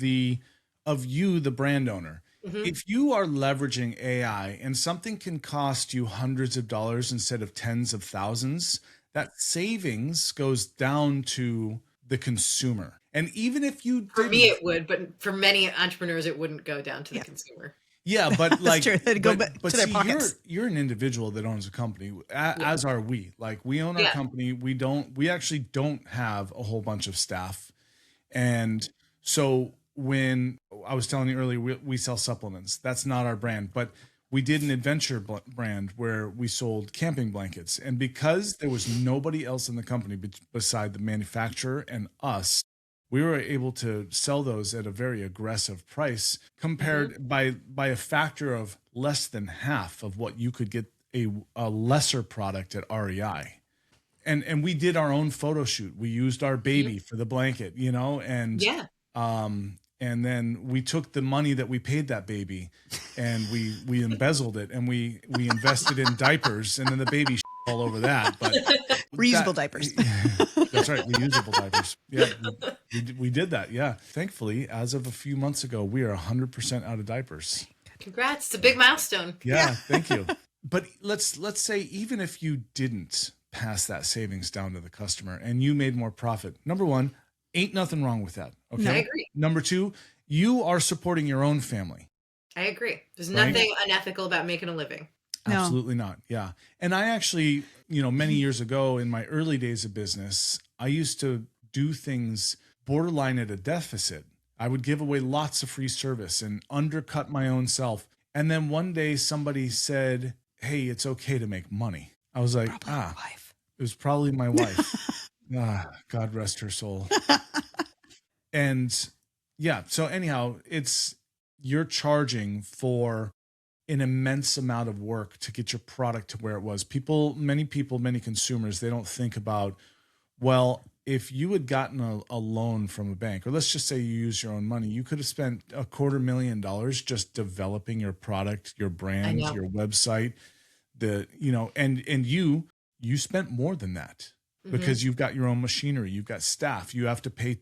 you, the brand owner. If you are leveraging AI and something can cost you hundreds of dollars instead of tens of thousands, that savings goes down to the consumer. And even if you for me it would, but for many entrepreneurs it wouldn't go down to the consumer. Yeah, but like, but to their pockets. You're an individual that owns a company, as are we. Like we own our company. We actually don't have a whole bunch of staff. And so when I was telling you earlier, we sell supplements. That's not our brand, but we did an adventure brand where we sold camping blankets. And because there was nobody else in the company beside the manufacturer and us, we were able to sell those at a very aggressive price compared by a factor of less than half of what you could get a lesser product at REI. And we did our own photo shoot. We used our baby for the blanket, you know, and and then we took the money that we paid that baby and we embezzled it and we invested in diapers, and then the baby all over that. But reusable diapers. That's right. Reusable diapers. Yeah. We did that. Yeah. Thankfully, as of a few months ago, we are 100% out of diapers. Congrats. It's a big milestone. Yeah. Thank you. But let's say, even if you didn't pass that savings down to the customer and you made more profit, number one, ain't nothing wrong with that. Okay. I agree. Number two, you are supporting your own family. I agree. There's nothing unethical about making a living. No. Absolutely not. Yeah. And I actually, many years ago in my early days of business, I used to do things borderline at a deficit. I would give away lots of free service and undercut my own self. And then one day somebody said, "Hey, it's okay to make money." I was like, wife. It was probably my wife. God rest her soul. And yeah, so anyhow, you're charging for an immense amount of work to get your product to where it was. Many consumers, they don't think about, well, if you had gotten a loan from a bank, or let's just say you use your own money, you could have spent $250,000 just developing your product, your brand, your website, and you spent more than that because you've got your own machinery, you've got staff, you have to pay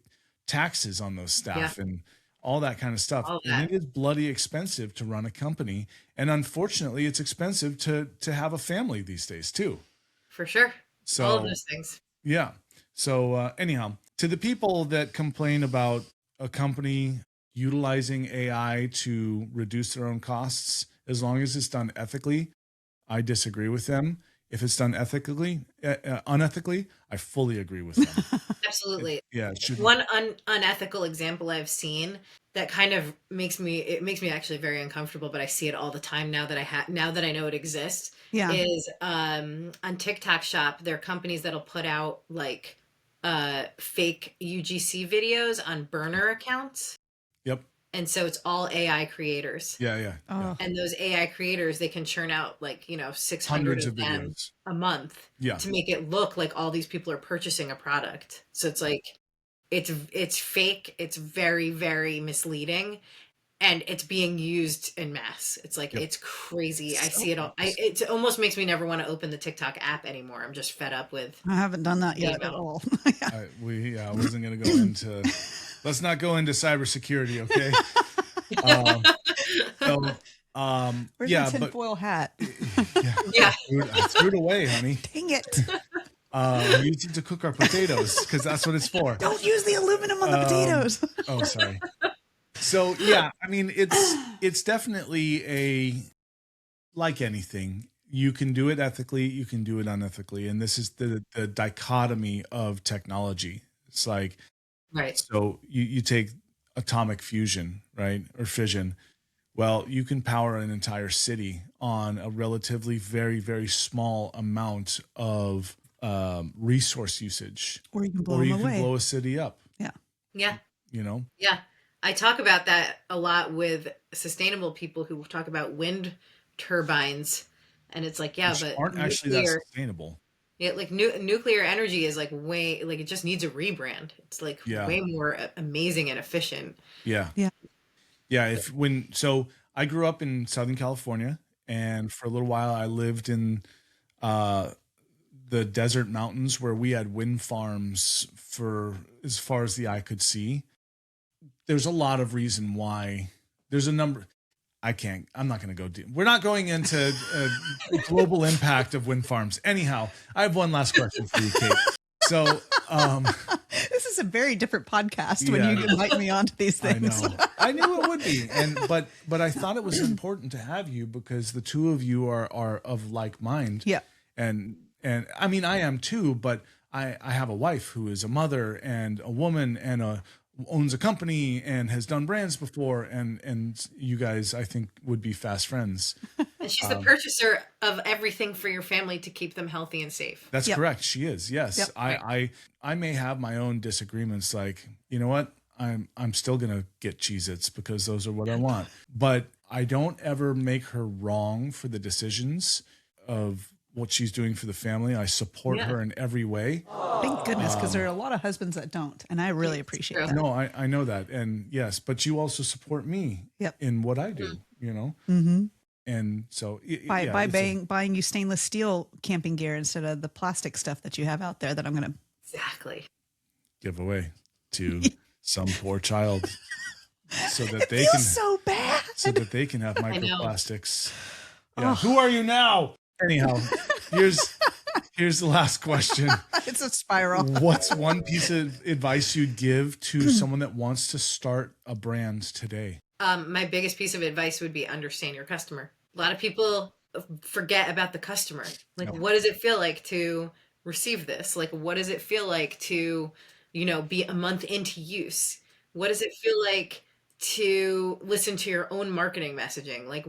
taxes on those staff and all that kind of stuff. And it is bloody expensive to run a company. And unfortunately, it's expensive to have a family these days too. For sure. So all of those things. Yeah. So anyhow, to the people that complain about a company utilizing AI to reduce their own costs, as long as it's done ethically, I disagree with them. If it's done unethically, I fully agree with them. Absolutely. It should. One unethical example I've seen that kind of makes me actually very uncomfortable, but I see it all the time now that I know it exists. Yeah. Is on TikTok Shop, there are companies that'll put out like fake UGC videos on burner accounts. Yep. And so it's all AI creators. Yeah. And those AI creators, they can churn out 600 hundreds of them videos a month to make it look like all these people are purchasing a product. So it's like, it's fake. It's very, very misleading. And it's being used en masse. It's like, it's crazy. I see it all. It almost makes me never want to open the TikTok app anymore. I'm just fed up with. I haven't done that yet at all. I wasn't going to go into, let's not go into cybersecurity. Okay. Where's the tinfoil hat? Yeah. I threw it away, honey. Dang it. We use it to cook our potatoes because that's what it's for. Don't use the aluminum on the potatoes. Oh, sorry. So yeah, I mean, it's definitely like anything. You can do it ethically, you can do it unethically, and this is the dichotomy of technology. It's like, right. So you take atomic fusion, right, or fission. Well, you can power an entire city on a relatively very, very small amount of resource usage, or you can blow a city up. Yeah. Yeah. I talk about that a lot with sustainable people who talk about wind turbines, and it's like, which but aren't actually that sustainable. Yeah, like nuclear energy is like way, like it just needs a rebrand. It's like way more amazing and efficient. Yeah. So I grew up in Southern California, and for a little while I lived in the desert mountains where we had wind farms for as far as the eye could see. There's a lot of reason why. There's a number. I'm not going to go deep. We're not going into global impact of wind farms. Anyhow, I have one last question for you, Kate. So, this is a very different podcast when you invite me onto these things. I know. I knew it would be, but I thought it was important to have you because the two of you are of like mind. Yeah, and I mean I am too, but I have a wife who is a mother and a woman and owns a company and has done brands before, and you guys I think would be fast friends. And she's the purchaser of everything for your family to keep them healthy and safe. That's correct. She is. Yes. Yep. I may have my own disagreements. Like, you know what? I'm still going to get Cheez-Its because those are what I want. But I don't ever make her wrong for the decisions of what she's doing for the family. I support her in every way. Thank goodness, because there are a lot of husbands that don't, and I really appreciate that. No, I know that. And yes, but you also support me in what I do, you know? Mm-hmm. And so by buying you stainless steel camping gear instead of the plastic stuff that you have out there that I'm going to give away to some poor child so that they feels can so bad. so that they can have microplastics. Yeah. Who are you now? Anyhow, here's the last question. It's a spiral. What's one piece of advice you'd give to someone that wants to start a brand today? My biggest piece of advice would be understand your customer. A lot of people forget about the customer. Like, what does it feel like to receive this? Like, what does it feel like to, be a month into use? What does it feel like to listen to your own marketing messaging? Like,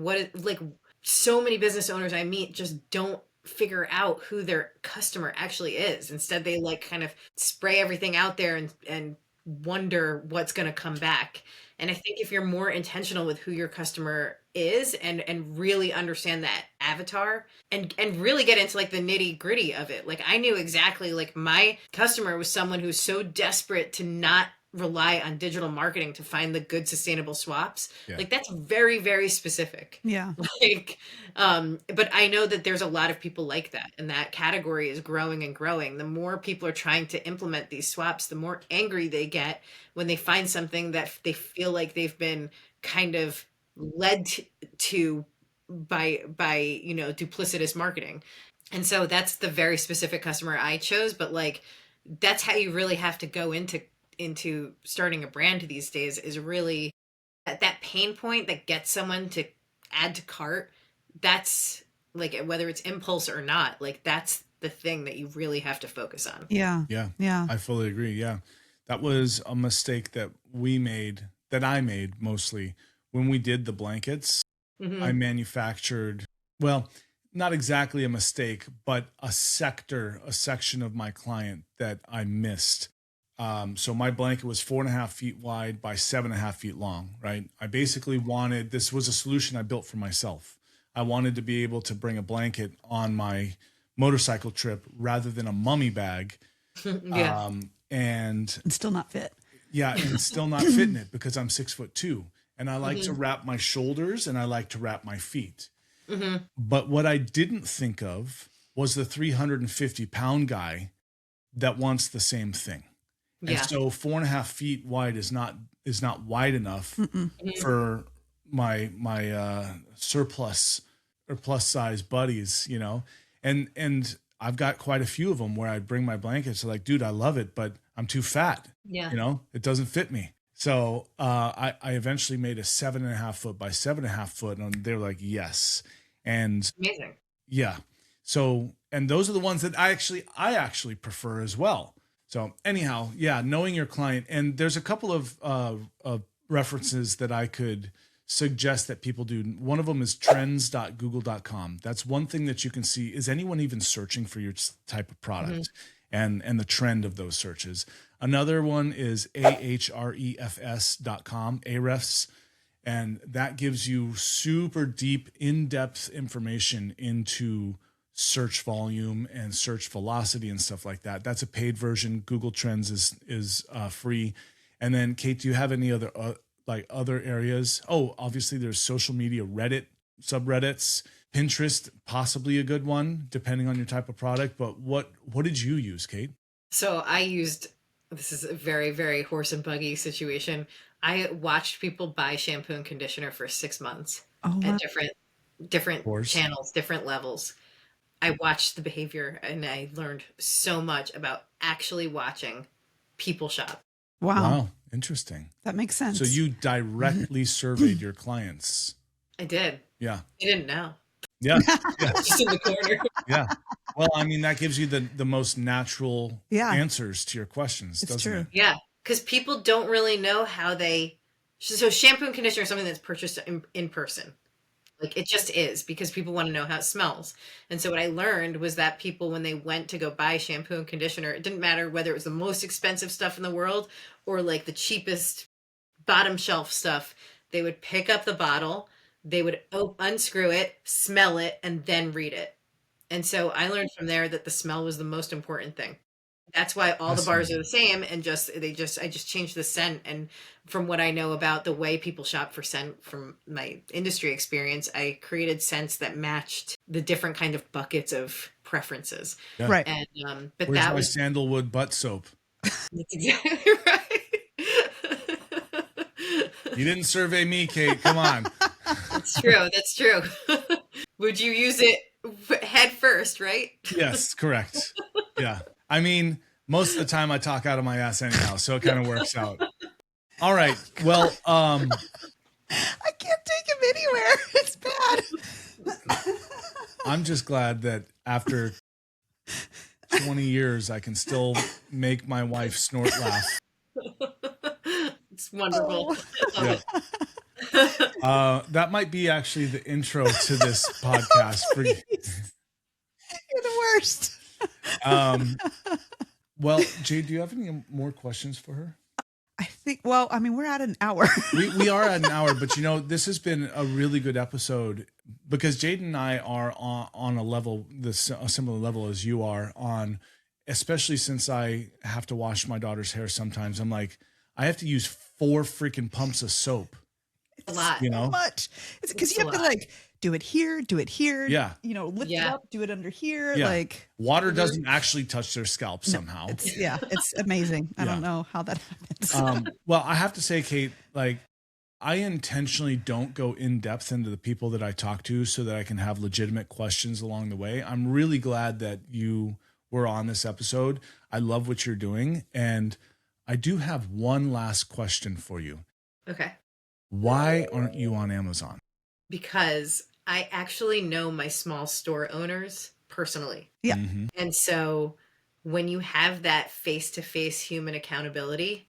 so many business owners I meet just don't figure out who their customer actually is. Instead, they kind of spray everything out there and wonder what's going to come back. And I think if you're more intentional with who your customer is and really understand that avatar and really get into the nitty gritty of it. Like, I knew exactly, my customer was someone who's so desperate to not rely on digital marketing to find the good sustainable swaps. That's very, very specific. Yeah. But I know that there's a lot of people like that, and that category is growing and growing. The more people are trying to implement these swaps, the more angry they get when they find something that they feel like they've been kind of led to by duplicitous marketing. And so that's the very specific customer I chose, but that's how you really have to go into starting a brand these days, is really that pain point that gets someone to add to cart. That's whether it's impulse or not, that's the thing that you really have to focus on. Yeah. I fully agree. Yeah. That was a mistake that I made mostly when we did the blankets. Mm-hmm. I manufactured, well, not exactly a mistake, but a section of my client that I missed. So my blanket was 4.5 feet wide by 7.5 feet long, right? I basically this was a solution I built for myself. I wanted to be able to bring a blanket on my motorcycle trip rather than a mummy bag. And still not fit. Yeah. And still not fitting it because I'm 6'2", and I like to wrap my shoulders and I like to wrap my feet. Mm-hmm. But what I didn't think of was the 350-pound guy that wants the same thing. And so 4.5 feet wide is not wide enough for my surplus or plus size buddies, and I've got quite a few of them where I bring my blankets. They're like, dude, I love it, but I'm too fat. Yeah. It doesn't fit me. So I eventually made a 7.5 foot by 7.5 foot, and they're like, yes. And amazing. Yeah. So, and those are the ones that I actually prefer as well. So anyhow, knowing your client, and there's a couple of references that I could suggest that people do. One of them is trends.google.com. That's one thing that you can see. Is anyone even searching for your type of product and the trend of those searches? Another one is ahrefs.com, Ahrefs, and that gives you super deep, in-depth information into search volume and search velocity and stuff like that. That's a paid version. Google Trends is free. And then, Kate, do you have any other other areas? Oh, obviously there's social media, Reddit, subreddits, Pinterest, possibly a good one depending on your type of product. But what did you use, Kate? So this is a very, very horse and buggy situation. I watched people buy shampoo and conditioner for 6 months at different channels, different levels. I watched the behavior, and I learned so much about actually watching people shop. Wow. Interesting. That makes sense. So you directly surveyed your clients. I did. Yeah. I didn't know. Yeah. Just in the corner. Yeah. Well, I mean, that gives you the most natural answers to your questions, doesn't it? Yeah. Because people don't really know how so shampoo and conditioner is something that's purchased in person. Like it just is, because people want to know how it smells. And so what I learned was that people, when they went to go buy shampoo and conditioner, it didn't matter whether it was the most expensive stuff in the world or like the cheapest bottom shelf stuff. They would pick up the bottle, they would unscrew it, smell it, and then read it. And so I learned from there that the smell was the most important thing. That's why all the bars are the same, and I just changed the scent. And from what I know about the way people shop for scent from my industry experience, I created scents that matched the different kind of buckets of preferences. Yeah. Right. And but Where's that my was sandalwood butt soap? that's exactly right. You didn't survey me, Kate. Come on. That's true. That's true. Would you use it head first, right? Yes, correct. Yeah. I mean, most of the time I talk out of my ass anyhow, so it kind of works out. All right. Well, I can't take him anywhere. It's bad. I'm just glad that after 20 years, I can still make my wife snort laugh. It's wonderful. Yeah. That might be actually the intro to this podcast. You're the worst. Well, Jade, do you have any more questions for her? I think, well, I mean, we're at an hour. We are at an hour, but you know, this has been a really good episode because Jade and I are on a level, a similar level as you are on, especially since I have to wash my daughter's hair sometimes. I'm like, I have to use 4 freaking pumps of soap. A lot. You know? So much. It's because you have to like do it here, Yeah. you know, lift it up, do it under here. Yeah. Like water doesn't actually touch their scalp somehow. It's amazing. I don't know how that happens. Well, I have to say, Kate, like I intentionally don't go in depth into the people that I talk to so that I can have legitimate questions along the way. I'm really glad that you were on this episode. I love what you're doing. And I do have one last question for you. Okay. Why aren't you on Amazon? Because I actually know my small store owners personally. Yeah. Mm-hmm. And so when you have that face-to-face human accountability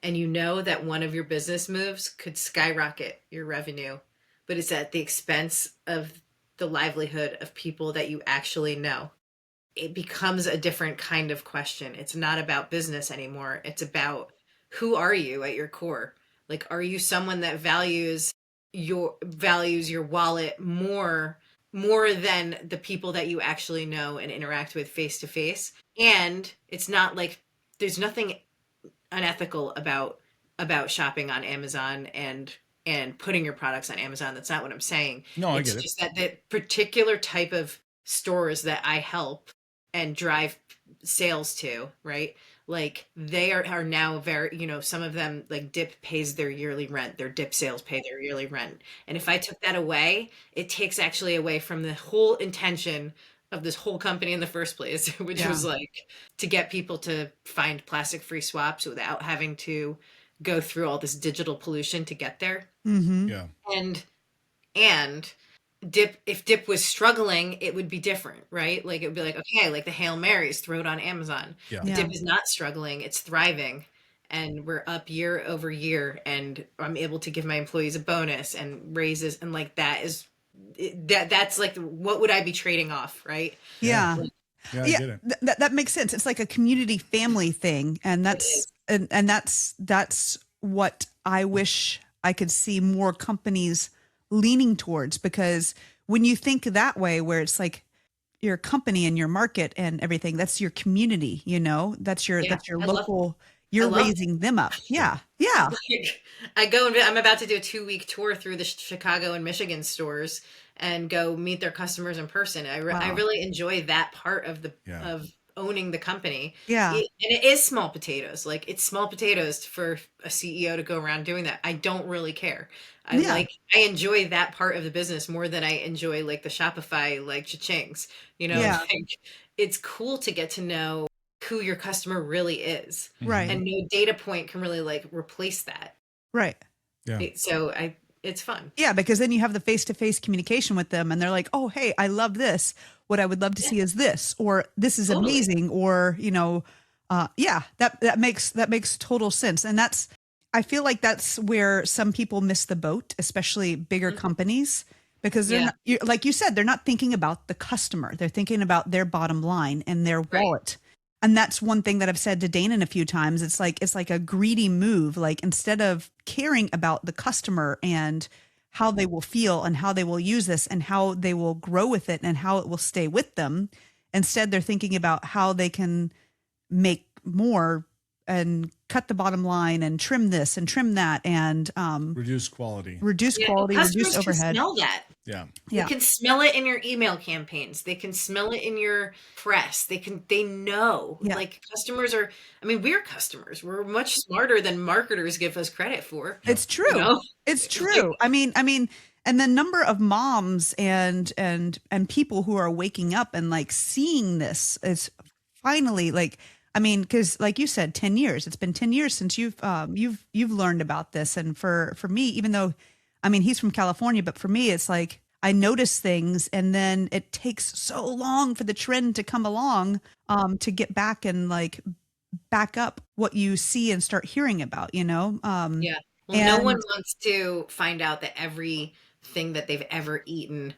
and you know that one of your business moves could skyrocket your revenue, but it's at the expense of the livelihood of people that you actually know, it becomes a different kind of question. It's not about business anymore. It's about who are you at your core? Like, are you someone that values your wallet more than the people that you actually know and interact with face to face? And it's not like there's nothing unethical about shopping on Amazon and putting your products on Amazon. That's not what I'm saying. No, I it's get it. just that particular type of stores that I help and drive sales to, right? Like they are now very, you know, some of them, like Dip pays their yearly rent, their Dip sales pay their yearly rent. And if I took that away, it takes actually away from the whole intention of this whole company in the first place, which was like to get people to find plastic free swaps without having to go through all this digital pollution to get there. Mm-hmm. Yeah. And Dip, if Dip was struggling, it would be different, right? Like it would be like, okay, like the Hail Marys, throw it on Amazon. Yeah. Dip is not struggling, it's thriving. And we're up year over year, and I'm able to give my employees a bonus and raises, and like that's like, what would I be trading off, right? Yeah. Yeah, I get it. That makes sense. It's like a community family thing. And that's that's what I wish I could see more companies leaning towards, because when you think that way, where it's like your company and your market and everything, that's your community, you know, that's your local, you're raising them up. Yeah. Yeah. Like, I'm about to do a 2-week tour through the Chicago and Michigan stores and go meet their customers in person. I really enjoy that part of of owning the company. Yeah. And it is small potatoes. Like it's small potatoes for a CEO to go around doing that. I don't really care. I enjoy that part of the business more than I enjoy like the Shopify, like cha-chings, you know, like it's cool to get to know who your customer really is. Right. And no data point can really like replace that. Right. Yeah. So it's fun. Yeah, because then you have the face-to-face communication with them and they're like, oh, hey, I love this. What I would love to see is this, or this is amazing. Or, you know, that makes total sense. And I feel like that's where some people miss the boat, especially bigger companies, because they're not, like you said, they're not thinking about the customer. They're thinking about their bottom line and their wallet. And that's one thing that I've said to Danan a few times. It's like a greedy move. Like, instead of caring about the customer and how they will feel and how they will use this and how they will grow with it and how it will stay with them, instead they're thinking about how they can make more and cut the bottom line and trim this and trim that and reduce quality, reduce Customers overhead. can smell that. Yeah. They can smell it in your email campaigns. They can smell it in your press. They know. Like, customers are, I mean, we're customers. We're much smarter than marketers give us credit for. It's true. You know? It's true. I mean, and the number of moms and people who are waking up and like seeing this is finally like, I mean, because like you said, 10 years. It's been 10 years since you've learned about this. And for me, even though, I mean, he's from California, but for me, it's like I notice things and then it takes so long for the trend to come along to get back and like back up what you see and start hearing about, you know? Well, no one wants to find out that everything that they've ever eaten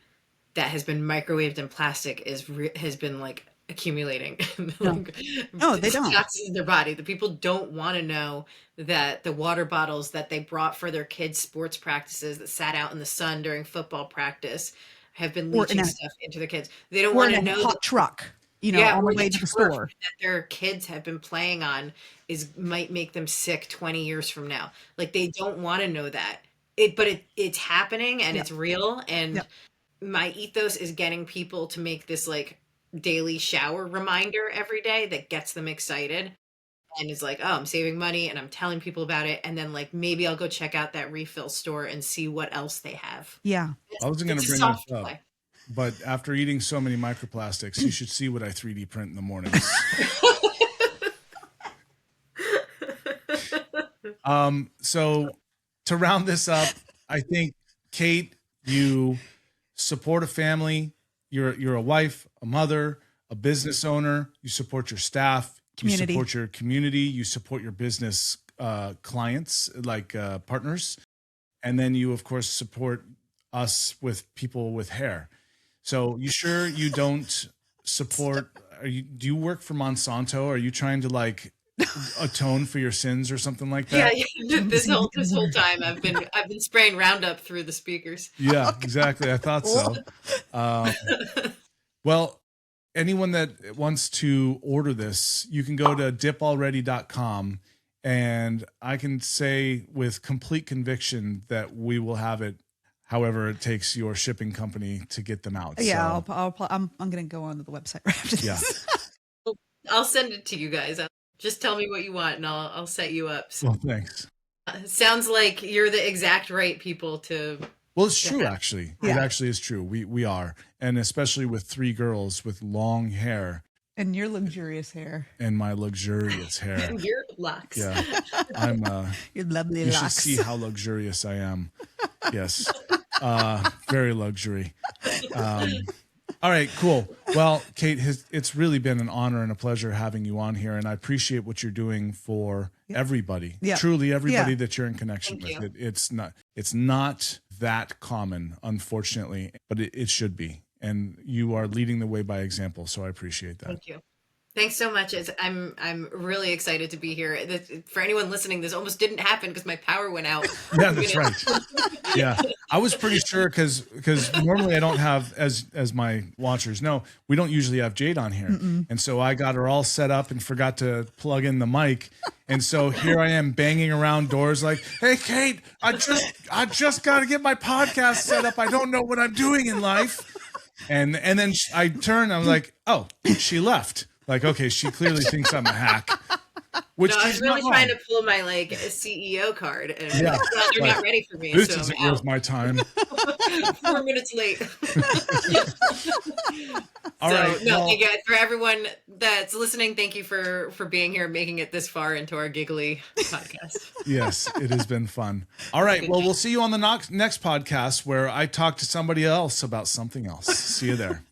that has been microwaved in plastic has been like accumulating. No, they don't. Toxins in their body. The people don't want to know that the water bottles that they brought for their kids' sports practices that sat out in the sun during football practice have been leaching stuff into their kids. They don't want to know hot truck, you know, on the way to the store that their kids have been playing on might make them sick 20 years from now. Like, they don't want to know that. But it's happening and it's real. And my ethos is getting people to make this like daily shower reminder every day that gets them excited and is like, oh, I'm saving money and I'm telling people about it. And then like, maybe I'll go check out that refill store and see what else they have. Yeah. I wasn't going to bring this up, but after eating so many microplastics, you should see what I 3D print in the mornings. So to round this up, I think, Kate, you support a family. You're a wife, a mother, a business owner. You support your staff. Community. You support your community. You support your business clients, like partners. And then you, of course, support us with people with hair. So you sure you don't support, do you work for Monsanto? Are you trying to like atone for your sins or something like that? Yeah. This whole time I've been spraying Roundup through the speakers. Yeah, exactly. I thought so. Well, anyone that wants to order this, you can go to dipalready.com, and I can say with complete conviction that we will have it however it takes your shipping company to get them out. Yeah, so, I'm going to go onto the website right after this. Yeah. I'll send it to you guys. Just tell me what you want and I'll set you up. So, well, thanks. Sounds like you're the exact right people to. Well, it's true, actually. Yeah. It actually is true. We are. And especially with 3 girls with long hair. And your luxurious hair. And my luxurious hair. And your locks. Yeah. I'm your lovely locks. You should see how luxurious I am. Yes. Very luxury. All right, cool. Well, Kate, it's really been an honor and a pleasure having you on here, and I appreciate what you're doing for everybody. Yeah. Truly everybody that you're in connection with. It's not that common, unfortunately, but it should be. And you are leading the way by example, so I appreciate that. Thank you. Thanks so much. I'm really excited to be here. For anyone listening, this almost didn't happen because my power went out. Yeah, that's right. Yeah, I was pretty sure because normally I don't have, as my watchers know, we don't usually have Jade on here, and so I got her all set up and forgot to plug in the mic, and so here I am banging around doors like, "Hey, Kate, I just got to get my podcast set up. I don't know what I'm doing in life," and then I turned. I was like, "Oh, she left." Like, okay, she clearly thinks I'm a hack. Which I was really trying to pull my like CEO card, and they're not ready for me. This isn't worth my time. 4 minutes late. All right. Thank you for everyone that's listening. Thank you for being here, making it this far into our giggly podcast. Yes, it has been fun. All right. Well, we'll see you on the next podcast where I talk to somebody else about something else. See you there.